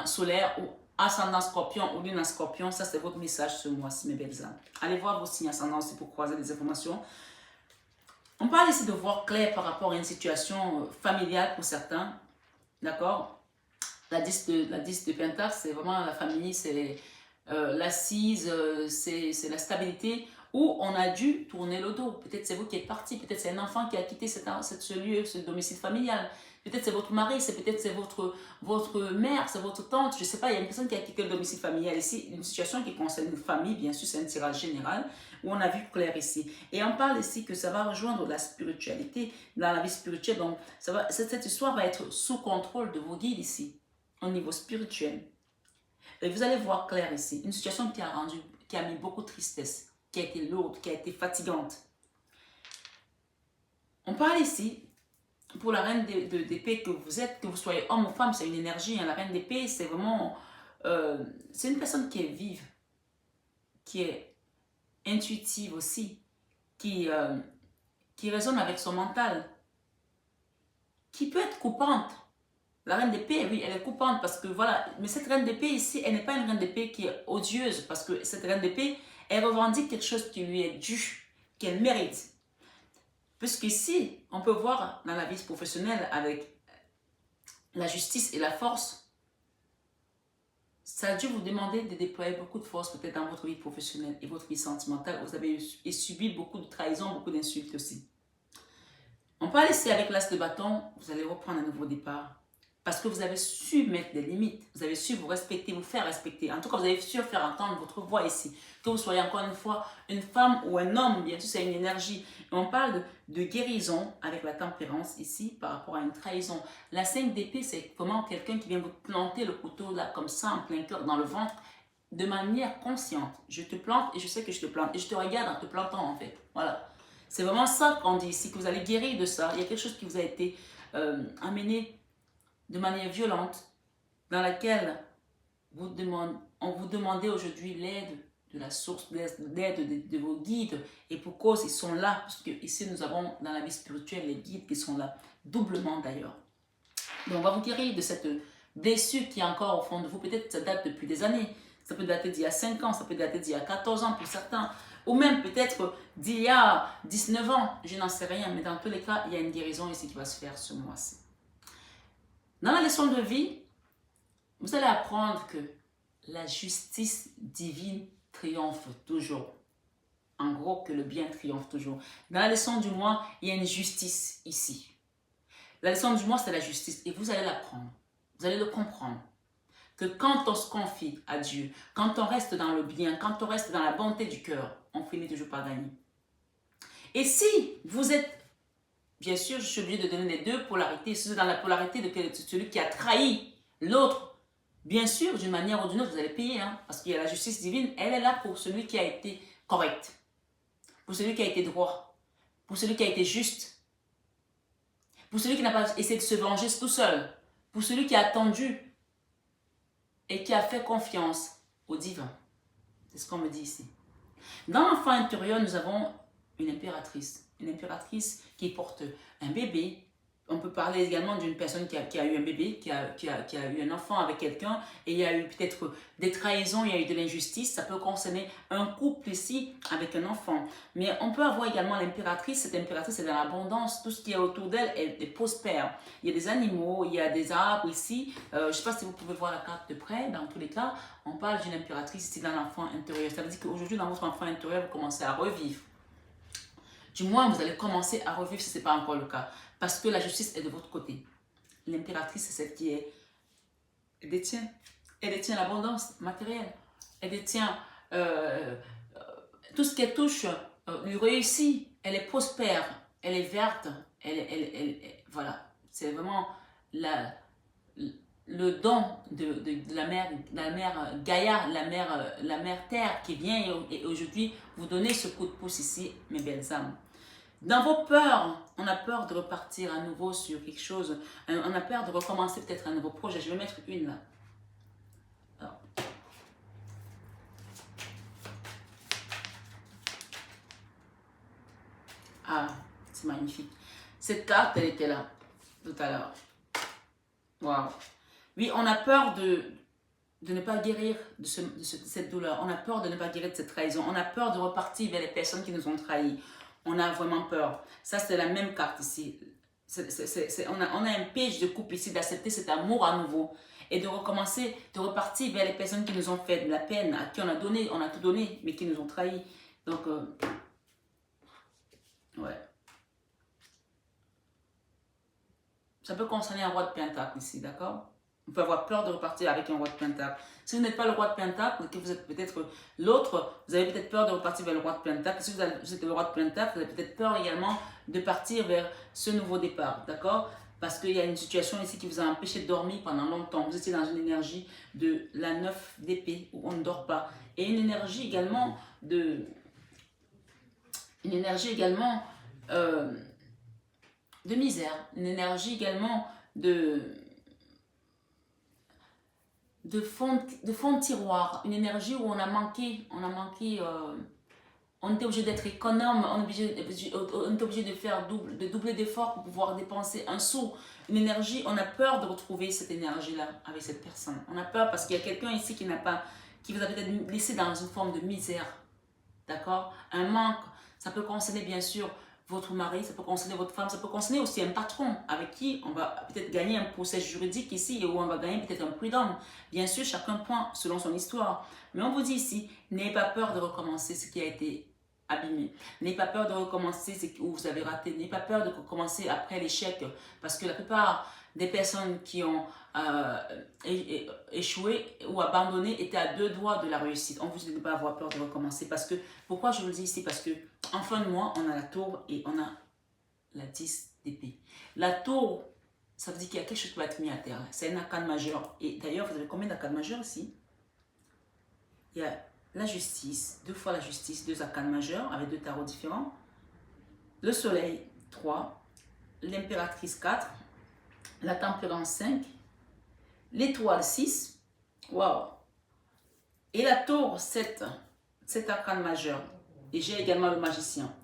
solaire ou ascendant scorpion ou lune en scorpion, ça c'est votre message ce mois-ci, mes belles âmes. Allez voir vos signes ascendants aussi pour croiser des informations. On parle ici de voir clair par rapport à une situation familiale pour certains. D'accord? La 10 de Pentacle, c'est vraiment la famille, c'est l'assise, c'est la stabilité où on a dû tourner le dos. Peut-être c'est vous qui êtes parti, peut-être c'est un enfant qui a quitté ce lieu, ce domicile familial. Peut-être c'est votre mari, peut-être c'est votre mère, c'est votre tante, je ne sais pas, il y a une personne qui a quitté le domicile familial ici, une situation qui concerne une famille, bien sûr, c'est un tirage général, où on a vu clair ici. Et on parle ici que ça va rejoindre la spiritualité, dans la vie spirituelle, donc cette histoire va être sous contrôle de vos guides ici, au niveau spirituel. Et vous allez voir clair ici, une situation qui a mis beaucoup de tristesse, qui a été lourde, qui a été fatigante. On parle ici, pour la reine d'épée que vous êtes, que vous soyez homme ou femme, c'est une énergie. Hein. La reine d'épée, c'est vraiment... c'est une personne qui est vive, qui est intuitive aussi, qui résonne avec son mental, qui peut être coupante. La reine d'épée, oui, elle est coupante parce que voilà, mais cette reine d'épée ici, elle n'est pas une reine d'épée qui est odieuse parce que cette reine d'épée, elle revendique quelque chose qui lui est dû, qu'elle mérite. Puisqu'ici, on peut voir dans la vie professionnelle avec la justice et la force, ça a dû vous demander de déployer beaucoup de force peut-être dans votre vie professionnelle et votre vie sentimentale. Vous avez subi beaucoup de trahison, beaucoup d'insultes aussi. On parle ici avec l'as de bâton, vous allez reprendre un nouveau départ. Parce que vous avez su mettre des limites, vous avez su vous respecter, vous faire respecter. En tout cas, vous avez su faire entendre votre voix ici. Que vous soyez encore une fois une femme ou un homme, bien sûr, c'est une énergie. Et on parle de guérison avec la tempérance ici par rapport à une trahison. La 5 d'épée, c'est vraiment quelqu'un qui vient vous planter le couteau là comme ça en plein cœur dans le ventre. de manière consciente. Je te plante et je sais que je te plante. Et je te regarde en te plantant en fait. Voilà. C'est vraiment ça qu'on dit ici, que vous allez guérir de ça. Il y a quelque chose qui vous a été amené de manière violente, dans laquelle on vous demandait aujourd'hui l'aide de la source, l'aide de vos guides. Et pour cause, ils sont là, parce que ici nous avons dans la vie spirituelle les guides qui sont là, doublement d'ailleurs. Donc on va vous guérir de cette blessure qui est encore au fond de vous. Peut-être ça date depuis des années. Ça peut dater d'il y a 5 ans, ça peut dater d'il y a 14 ans pour certains. Ou même peut-être d'il y a 19 ans, je n'en sais rien. Mais dans tous les cas, il y a une guérison ici qui va se faire ce mois-ci. Dans la leçon de vie, vous allez apprendre que la justice divine triomphe toujours. En gros, que le bien triomphe toujours. Dans la leçon du mois, il y a une justice ici. La leçon du mois, c'est la justice. Et vous allez l'apprendre. Vous allez le comprendre. Que quand on se confie à Dieu, quand on reste dans le bien, quand on reste dans la bonté du cœur, on finit toujours par gagner. Et si vous êtes, bien sûr, je suis obligée de donner les deux polarités. Si vous êtes dans la polarité de celui qui a trahi l'autre, bien sûr, d'une manière ou d'une autre, vous allez payer. Parce qu'il y a la justice divine, elle est là pour celui qui a été correct, pour celui qui a été droit, pour celui qui a été juste, pour celui qui n'a pas essayé de se venger tout seul, pour celui qui a attendu et qui a fait confiance au divin. C'est ce qu'on me dit ici. Dans l'enfant intérieur, nous avons une impératrice qui porte un bébé. On peut parler également d'une personne qui a eu un bébé, qui a eu un enfant avec quelqu'un, et il y a eu peut-être des trahisons, il y a eu de l'injustice. Ça peut concerner un couple ici avec un enfant. Mais on peut avoir également l'impératrice. Cette impératrice est dans l'abondance. Tout ce qui est autour d'elle est prospère. Il y a des animaux, il y a des arbres ici. Je ne sais pas si vous pouvez voir la carte de près. Dans tous les cas, on parle d'une impératrice ici dans l'enfant intérieur. Ça veut dire qu'aujourd'hui, dans votre enfant intérieur, vous commencez à revivre. Du moins, vous allez commencer à revivre si ce n'est pas encore le cas. Parce que la justice est de votre côté. L'impératrice, c'est celle qui est... Elle détient l'abondance matérielle. Elle détient tout ce qu'elle touche, lui réussit. Elle est prospère. Elle est verte. Voilà. C'est vraiment le don de la mère Gaïa, la mère Terre qui vient et aujourd'hui vous donner ce coup de pouce ici, mes belles âmes. Dans vos peurs, on a peur de repartir à nouveau sur quelque chose. On a peur de recommencer peut-être un nouveau projet. Je vais mettre une là. Alors. Ah, c'est magnifique. Cette carte, elle était là tout à l'heure. Waouh. Oui, on a peur de ne pas guérir de cette douleur. On a peur de ne pas guérir de cette trahison. On a peur de repartir vers les personnes qui nous ont trahis. On a vraiment peur. Ça, c'est la même carte ici. On a un piège de couple ici, d'accepter cet amour à nouveau et de recommencer, de repartir vers les personnes qui nous ont fait de la peine, à qui on a donné, on a tout donné, mais qui nous ont trahis. Donc, ouais. Ça peut concerner un roi de Pentacle ici, d'accord? On peut avoir peur de repartir avec un roi de Pentacle. Si vous n'êtes pas le roi de Pentacle, que vous êtes peut-être l'autre, vous avez peut-être peur de repartir vers le roi de Pentacle. Si vous êtes le roi de Pentacle, vous avez peut-être peur également de partir vers ce nouveau départ, d'accord? Parce qu'il y a une situation ici qui vous a empêché de dormir pendant longtemps. Vous étiez dans une énergie de la 9 d'épée où on ne dort pas. Et une énergie également de... de misère. Une énergie également de fond de tiroir, une énergie où on était obligé d'être économe, on était obligé de doubler d'efforts pour pouvoir dépenser un sou. Une énergie, on a peur de retrouver cette énergie-là avec cette personne. On a peur parce qu'il y a quelqu'un ici qui vous a peut-être laissé dans une forme de misère. D'accord? Un manque, ça peut concerner bien sûr votre mari, ça peut concerner votre femme, ça peut concerner aussi un patron avec qui on va peut-être gagner un procès juridique ici et où on va gagner peut-être un prud'homme. Bien sûr, chacun point selon son histoire. Mais on vous dit ici, n'ayez pas peur de recommencer ce qui a été abîmé. N'ayez pas peur de recommencer ce où vous avez raté. N'ayez pas peur de recommencer après l'échec. Parce que la plupart des personnes qui ont échoué ou abandonné étaient à 2 doigts de la réussite. On vous dit de ne pas avoir peur de recommencer. Parce que, pourquoi je vous le dis ici? Parce que en fin de mois, on a la tour et on a la 10 d'épée. La tour, ça veut dire qu'il y a quelque chose qui va être mis à terre. C'est un arcane majeur. Et d'ailleurs, vous avez combien d'arcanes majeurs ici? il y a la justice, 2 fois la justice, 2 arcanes majeurs avec 2 tarots différents. Le soleil, 3. L'impératrice, 4. La tempérance, 5. L'étoile, 6. Waouh! Et la tour, 7. 7 arcanes majeurs. Et j'ai également le magicien.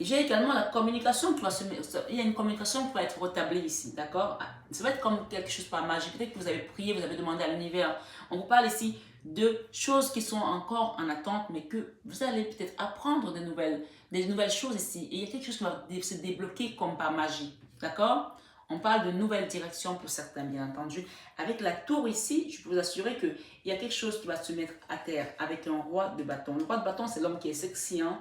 Et j'ai également la communication qui va se mettre. Il y a une communication qui va être rétablie ici, d'accord? Ça va être comme quelque chose par magie. Peut-être que vous avez prié, vous avez demandé à l'univers. On vous parle ici de choses qui sont encore en attente, mais que vous allez peut-être apprendre des nouvelles choses ici. Et il y a quelque chose qui va se débloquer comme par magie, d'accord? On parle de nouvelles directions pour certains, bien entendu. Avec la tour ici, je peux vous assurer qu'il y a quelque chose qui va se mettre à terre avec un roi de bâton. Le roi de bâton, c'est l'homme qui est sexy, hein?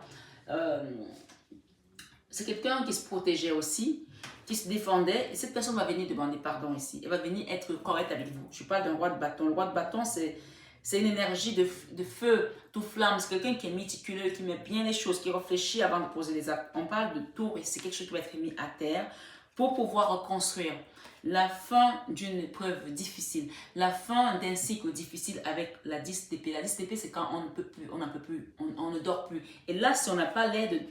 C'est quelqu'un qui se protégeait aussi, qui se défendait. Et cette personne va venir demander pardon ici. Elle va venir être correcte avec vous. Je parle d'un roi de bâton. Le roi de bâton, c'est une énergie de feu, tout flamme. C'est quelqu'un qui est méticuleux, qui met bien les choses, qui réfléchit avant de poser les actes. On parle de tour et c'est quelque chose qui va être mis à terre pour pouvoir reconstruire la fin d'une épreuve difficile, la fin d'un cycle difficile avec la 10 d'épée. La 10 d'épée, c'est quand on ne peut plus, on n'en peut plus, on ne dort plus. Et là, si on n'a pas l'aide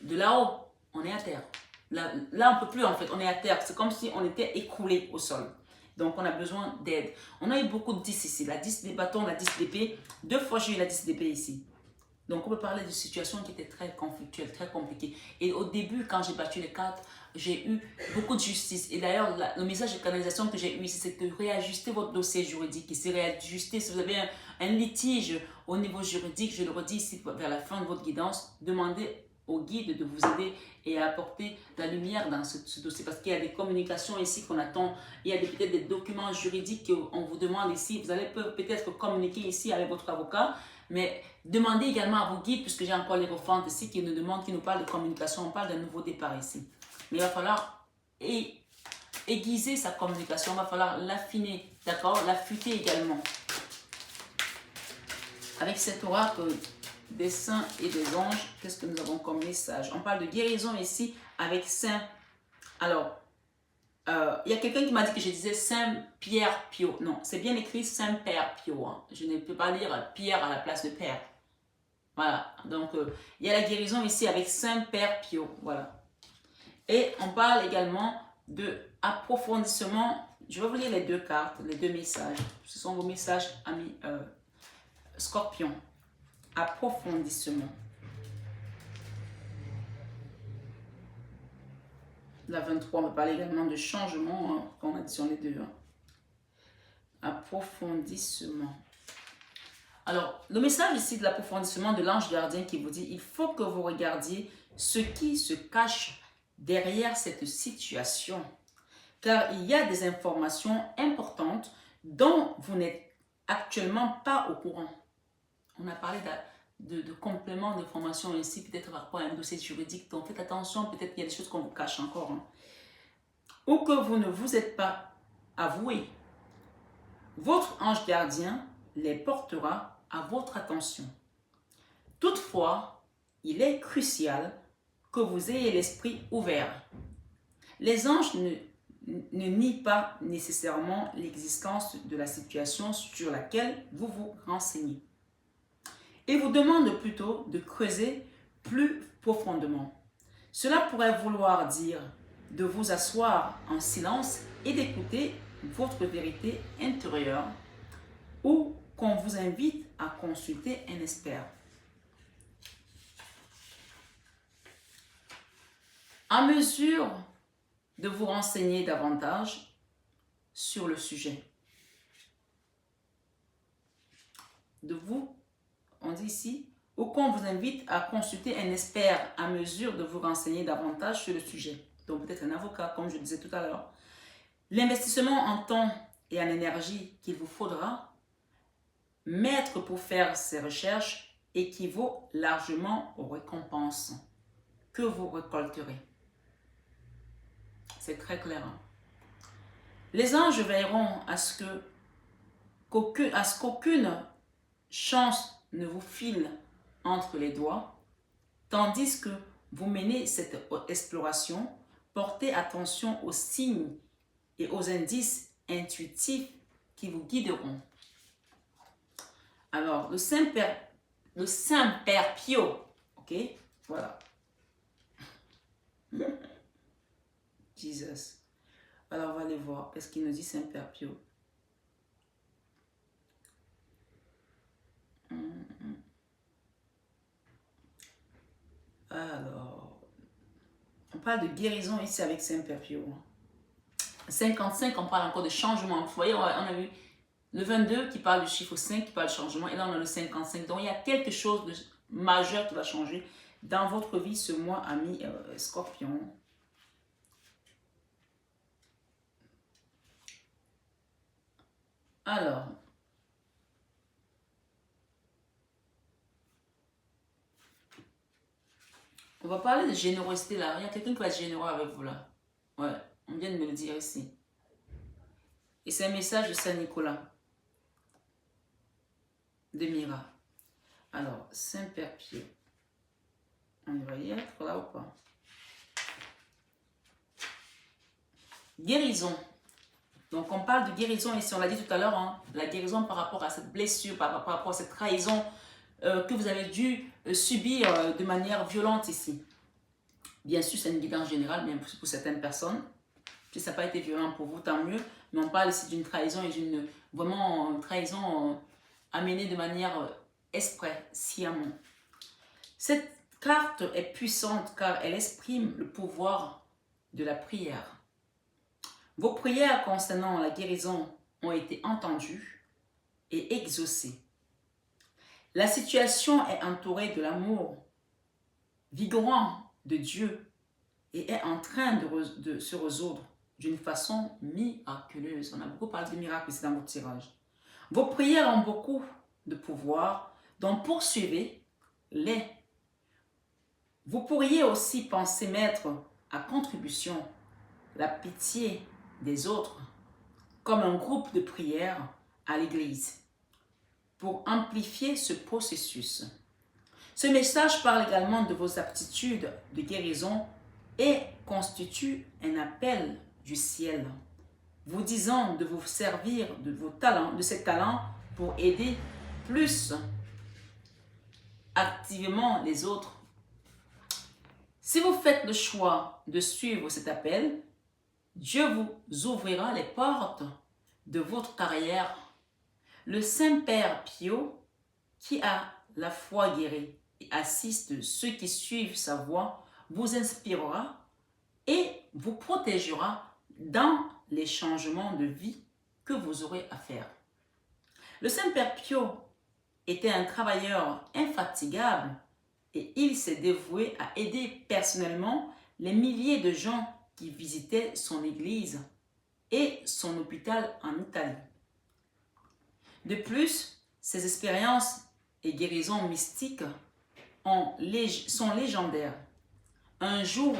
de là-haut, on est à terre. Là, on ne peut plus en fait, on est à terre. C'est comme si on était écroulé au sol. Donc, on a besoin d'aide. On a eu beaucoup de 10 ici. La 10 des bâtons, la 10 d'épée. 2 fois, j'ai eu la 10 d'épée ici. Donc, on peut parler de situations qui étaient très conflictuelles, très compliquées. Et au début, quand j'ai battu les cartes, j'ai eu beaucoup de justice. Et d'ailleurs, le message de canalisation que j'ai eu ici, c'est de réajuster votre dossier juridique. Ici, réajuster, si vous avez un litige au niveau juridique, je le redis ici, vers la fin de votre guidance, demandez au guide de vous aider et à apporter la lumière dans ce dossier. Parce qu'il y a des communications ici qu'on attend. Il y a peut-être des documents juridiques qu'on vous demande ici. Vous allez peut-être communiquer ici avec votre avocat. Mais demandez également à vos guides, puisque j'ai encore les refantes ici qui nous demandent, qui nous parlent de communication. On parle d'un nouveau départ ici. Mais il va falloir aiguiser sa communication. Il va falloir l'affiner, d'accord? L'affûter également. Avec cet oracle des saints et des anges, qu'est-ce que nous avons comme message? On parle de guérison ici avec Saint. Alors, il y a quelqu'un qui m'a dit que je disais Saint Pierre Pio. Non, c'est bien écrit Saint Père Pio. Hein. Je ne peux pas lire Pierre à la place de Père. Voilà, donc il y a la guérison ici avec Saint Père Pio. Voilà. Et on parle également de approfondissement. Je vais vous lire les 2 cartes, les 2 messages. Ce sont vos messages, amis Scorpion. Approfondissement. La 23, on va parler également de changement, hein, quand on additionne les 2. Hein. Approfondissement. Alors, le message ici de l'approfondissement de l'ange gardien qui vous dit, il faut que vous regardiez ce qui se cache derrière cette situation. Car il y a des informations importantes dont vous n'êtes actuellement pas au courant. On a parlé de compléments d'informations ici, peut-être par rapport à un dossier juridique. Donc faites attention, peut-être qu'il y a des choses qu'on vous cache encore. Hein. Ou que vous ne vous êtes pas avoué. Votre ange gardien les portera à votre attention. Toutefois, il est crucial que vous ayez l'esprit ouvert. Les anges ne nient pas nécessairement l'existence de la situation sur laquelle vous vous renseignez. Et vous demandent plutôt de creuser plus profondément. Cela pourrait vouloir dire de vous asseoir en silence et d'écouter votre vérité intérieure ou qu'on vous invite à consulter un expert. À mesure de vous renseigner davantage sur le sujet, on dit ici, ou qu'on vous invite à consulter un expert à mesure de vous renseigner davantage sur le sujet. Donc peut-être un avocat, comme je disais tout à l'heure. L'investissement en temps et en énergie qu'il vous faudra mettre pour faire ces recherches équivaut largement aux récompenses que vous récolterez. C'est très clair. Hein? Les anges veilleront à ce qu'aucune chance ne vous file entre les doigts, tandis que vous menez cette exploration, portez attention aux signes et aux indices intuitifs qui vous guideront. Alors, le Saint-Père Pio, ok? Voilà. Jesus. Alors, on va aller voir. Qu'est-ce qu'il nous dit, Saint-Père Pio? Alors, on parle de guérison ici avec Saint-Père Pio. 55, on parle encore de changement. Vous voyez, on a vu le 22 qui parle du chiffre 5, qui parle de changement. Et là, on a le 55. Donc, il y a quelque chose de majeur qui va changer dans votre vie ce mois, ami Scorpion. Alors, on va parler de générosité là. Il y a quelqu'un qui va être généreux avec vous là. Ouais, on vient de me le dire ici. Et c'est un message de Saint-Nicolas. De Mira. Alors, Saint-Père Pio. On va y être là ou pas? Guérison. Donc, on parle de guérison ici. On l'a dit tout à l'heure, hein, la guérison par rapport à cette blessure, par rapport à cette trahison que vous avez dû subir de manière violente ici. Bien sûr, c'est une guidance générale, bien pour certaines personnes. Si ça n'a pas été violent pour vous, tant mieux. Mais on parle ici d'une trahison et d'une vraiment une trahison amenée de manière sciemment. Cette carte est puissante car elle exprime le pouvoir de la prière. Vos prières concernant la guérison ont été entendues et exaucées. La situation est entourée de l'amour vigorant de Dieu et est en train de se résoudre d'une façon miraculeuse. On a beaucoup parlé de miracles ici dans votre tirage. Vos prières ont beaucoup de pouvoir, donc poursuivez-les. Vous pourriez aussi penser mettre à contribution la pitié des autres comme un groupe de prière à l'église pour amplifier ce processus. Ce message parle également de vos aptitudes de guérison et constitue un appel du ciel, vous disant de vous servir de vos talents, de ces talents pour aider plus activement les autres. Si vous faites le choix de suivre cet appel, Dieu vous ouvrira les portes de votre carrière. Le Saint-Père Pio, qui a la foi guérie et assiste ceux qui suivent sa voie, vous inspirera et vous protégera dans les changements de vie que vous aurez à faire. Le Saint-Père Pio était un travailleur infatigable et il s'est dévoué à aider personnellement les milliers de gens qui visitaient son église et son hôpital en Italie. De plus, ses expériences et guérisons mystiques sont légendaires. Un jour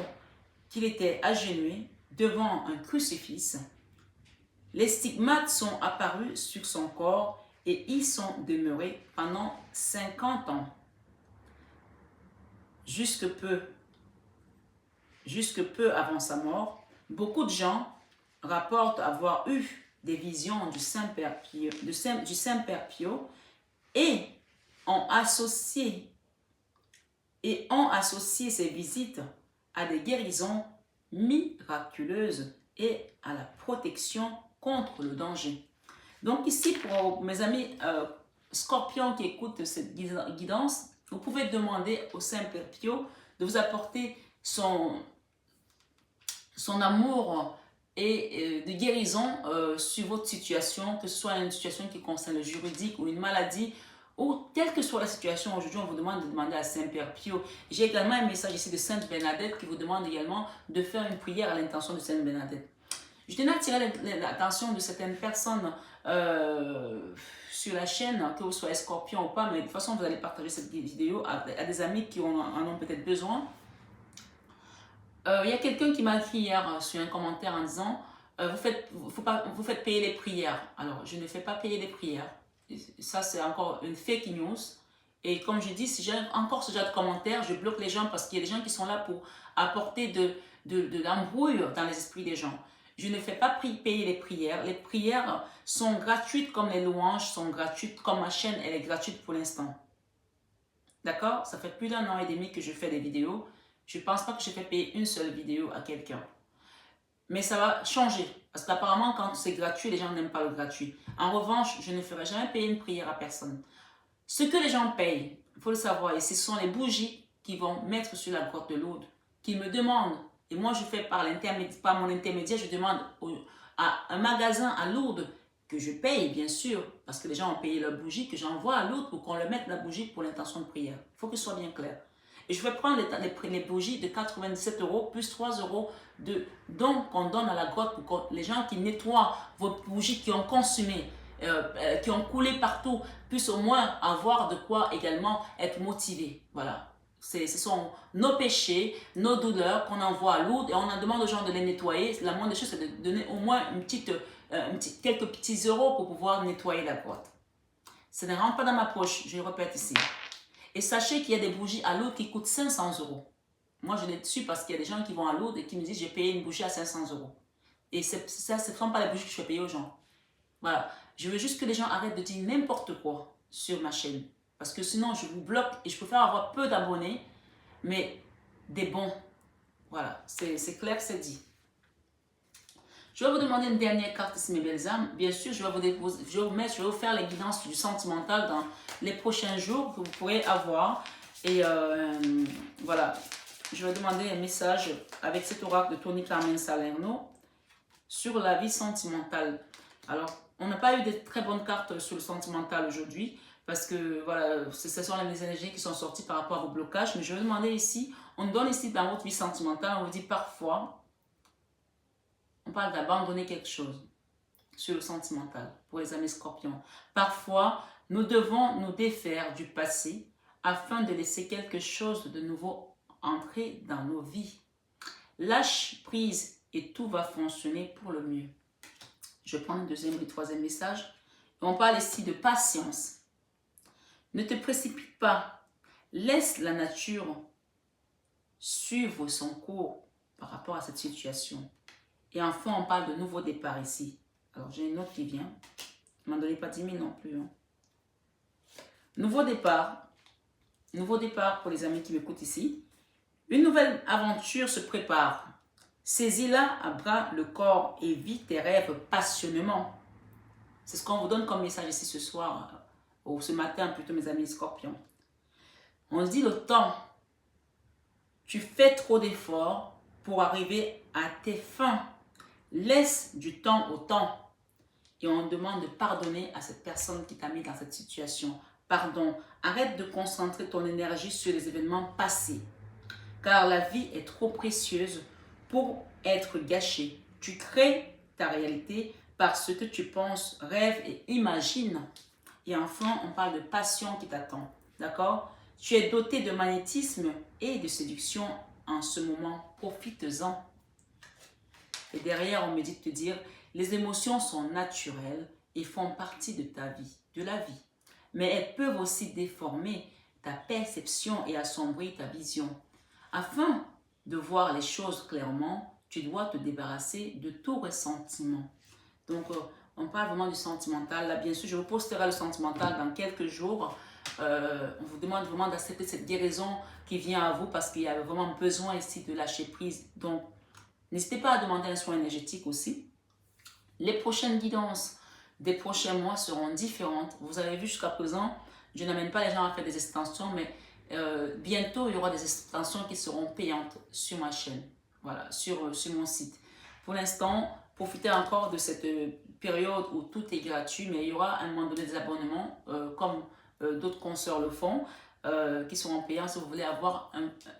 qu'il était agenouillé devant un crucifix, les stigmates sont apparus sur son corps et y sont demeurés pendant 50 ans. Jusque peu avant sa mort, beaucoup de gens rapportent avoir eu des visions du Saint-Père Pio et ont associé ces visites à des guérisons miraculeuses et à la protection contre le danger. Donc ici, pour mes amis scorpions qui écoutent cette guidance, vous pouvez demander au Saint-Père Pio de vous apporter son amour et de guérison sur votre situation, que ce soit une situation qui concerne le juridique ou une maladie, ou quelle que soit la situation. Aujourd'hui, on vous demande de demander à Saint-Père Pio. J'ai également un message ici de Sainte Bernadette qui vous demande également de faire une prière à l'intention de Sainte Bernadette. Je tenais à attirer l'attention de certaines personnes sur la chaîne, que vous soyez scorpion ou pas, mais de toute façon, vous allez partager cette vidéo à des amis qui en ont peut-être besoin. Il y a quelqu'un qui m'a écrit hier sur un commentaire en disant vous faites payer les prières. Alors, je ne fais pas payer les prières. Ça, c'est encore une fake news. Et comme je dis, si j'ai encore ce genre de commentaires, je bloque les gens parce qu'il y a des gens qui sont là pour apporter de l'embrouille dans les esprits des gens. Je ne fais pas payer les prières. Les prières sont gratuites comme les louanges sont gratuites, comme ma chaîne, elle est gratuite pour l'instant. D'accord? Ça fait plus d'1 an et demi que je fais des vidéos. Je ne pense pas que j'ai fait payer une seule vidéo à quelqu'un. Mais ça va changer. Parce qu'apparemment, quand c'est gratuit, les gens n'aiment pas le gratuit. En revanche, je ne ferai jamais payer une prière à personne. Ce que les gens payent, il faut le savoir, et ce sont les bougies qu'ils vont mettre sur la grotte de Lourdes, qu'ils me demandent. Et moi, je fais par mon intermédiaire, je demande à un magasin à Lourdes que je paye, bien sûr, parce que les gens ont payé leur bougie, que j'envoie à Lourdes pour qu'on leur mette la bougie pour l'intention de prière. Il faut que ce soit bien clair. Et je vais prendre les bougies de 97 € plus 3 € de dons qu'on donne à la grotte pour que les gens qui nettoient vos bougies qui ont consumé, qui ont coulé partout, puissent au moins avoir de quoi également être motivés. Voilà. Ce sont nos péchés, nos douleurs qu'on envoie à Lourdes et on en demande aux gens de les nettoyer. La moindre des choses, c'est de donner au moins quelques petits euros pour pouvoir nettoyer la grotte. Ça ne rentre pas dans ma poche, je le répète ici. Et sachez qu'il y a des bougies à Lourdes qui coûtent 500 €. Moi, je l'ai dessus parce qu'il y a des gens qui vont à Lourdes et qui me disent j'ai payé une bougie à 500 €. Et ce ne sont pas les bougies que je fais payer aux gens. Voilà. Je veux juste que les gens arrêtent de dire n'importe quoi sur ma chaîne. Parce que sinon, je vous bloque et je préfère avoir peu d'abonnés, mais des bons. Voilà. C'est clair, c'est dit. Je vais vous demander une dernière carte ici, mes belles âmes. Bien sûr, je vais vous faire les guidances du sentimental dans les prochains jours que vous pourrez avoir. Et voilà, je vais demander un message avec cet oracle de Tony Carmen Salerno sur la vie sentimentale. Alors, on n'a pas eu de très bonnes cartes sur le sentimental aujourd'hui parce que voilà, ce sont les énergies qui sont sorties par rapport au blocage. Mais je vais demander ici, on donne ici dans votre vie sentimentale, on vous dit parfois, on parle d'abandonner quelque chose sur le sentimental pour les amis scorpions. Parfois, nous devons nous défaire du passé afin de laisser quelque chose de nouveau entrer dans nos vies. Lâche prise et tout va fonctionner pour le mieux. Je prends le deuxième et le troisième message. On parle ici de patience. Ne te précipite pas. Laisse la nature suivre son cours par rapport à cette situation. Et enfin, on parle de nouveau départ ici. Alors, j'ai une autre qui vient. Ne m'en donnez pas 10 000 non plus. Hein. Nouveau départ. Nouveau départ pour les amis qui m'écoutent ici. Une nouvelle aventure se prépare. Saisis-la à bras le corps et vis tes rêves passionnément. C'est ce qu'on vous donne comme message ici ce soir, ou ce matin plutôt, mes amis scorpions. On se dit le temps. Tu fais trop d'efforts pour arriver à tes fins. Laisse du temps au temps. Et on demande de pardonner à cette personne qui t'a mis dans cette situation. Pardon. Arrête de concentrer ton énergie sur les événements passés. Car la vie est trop précieuse pour être gâchée. Tu crées ta réalité par ce que tu penses, rêves et imagines. Et enfin, on parle de passion qui t'attend. D'accord? Tu es doté de magnétisme et de séduction en ce moment. Profites-en. Et derrière, on me dit de te dire, les émotions sont naturelles et font partie de ta vie, de la vie. Mais elles peuvent aussi déformer ta perception et assombrir ta vision. Afin de voir les choses clairement, tu dois te débarrasser de tout ressentiment. Donc, on parle vraiment du sentimental. Là, bien sûr, je vous posterai le sentimental dans quelques jours. On vous demande vraiment d'accepter cette guérison qui vient à vous parce qu'il y a vraiment besoin ici de lâcher prise. Donc, n'hésitez pas à demander un soin énergétique aussi. Les prochaines guidances des prochains mois seront différentes. Vous avez vu jusqu'à présent, je n'amène pas les gens à faire des extensions, mais bientôt, il y aura des extensions qui seront payantes sur ma chaîne, voilà, sur mon site. Pour l'instant, profitez encore de cette période où tout est gratuit, mais il y aura à un moment donné des abonnements, comme d'autres consoeurs le font, qui seront payants si vous voulez avoir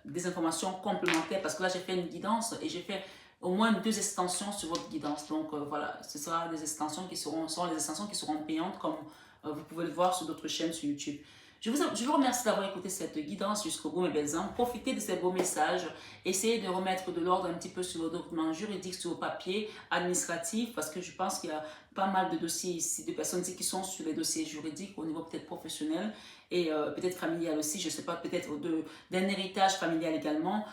des informations complémentaires, parce que là, j'ai fait une guidance et j'ai fait au moins 2 extensions sur votre guidance. Donc voilà, ce sera des extensions qui seront payantes, comme vous pouvez le voir sur d'autres chaînes sur YouTube. Je vous remercie d'avoir écouté cette guidance jusqu'au bout, mes belles âmes. Profitez de ces beaux messages. Essayez de remettre de l'ordre un petit peu sur vos documents juridiques, sur vos papiers administratifs, parce que je pense qu'il y a pas mal de dossiers ici, de personnes ici qui sont sur les dossiers juridiques au niveau peut-être professionnel et peut-être familial aussi, je ne sais pas, peut-être d'un héritage familial également.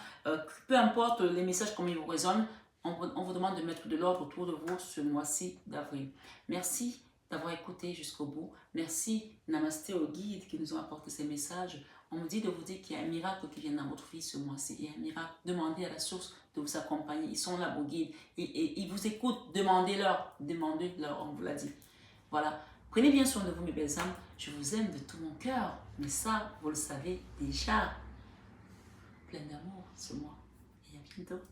Peu importe les messages comme ils vous résonnent, On vous demande de mettre de l'ordre autour de vous ce mois-ci d'avril. Merci d'avoir écouté jusqu'au bout. Merci, namasté aux guides qui nous ont apporté ces messages. On me dit de vous dire qu'il y a un miracle qui vient dans votre vie ce mois-ci. Il y a un miracle. Demandez à la source de vous accompagner. Ils sont là, vos guides. Et ils vous écoutent. Demandez-leur. Demandez-leur, on vous l'a dit. Voilà. Prenez bien soin de vous, mes belles âmes. Je vous aime de tout mon cœur. Mais ça, vous le savez déjà. Plein d'amour ce mois. Et à bientôt.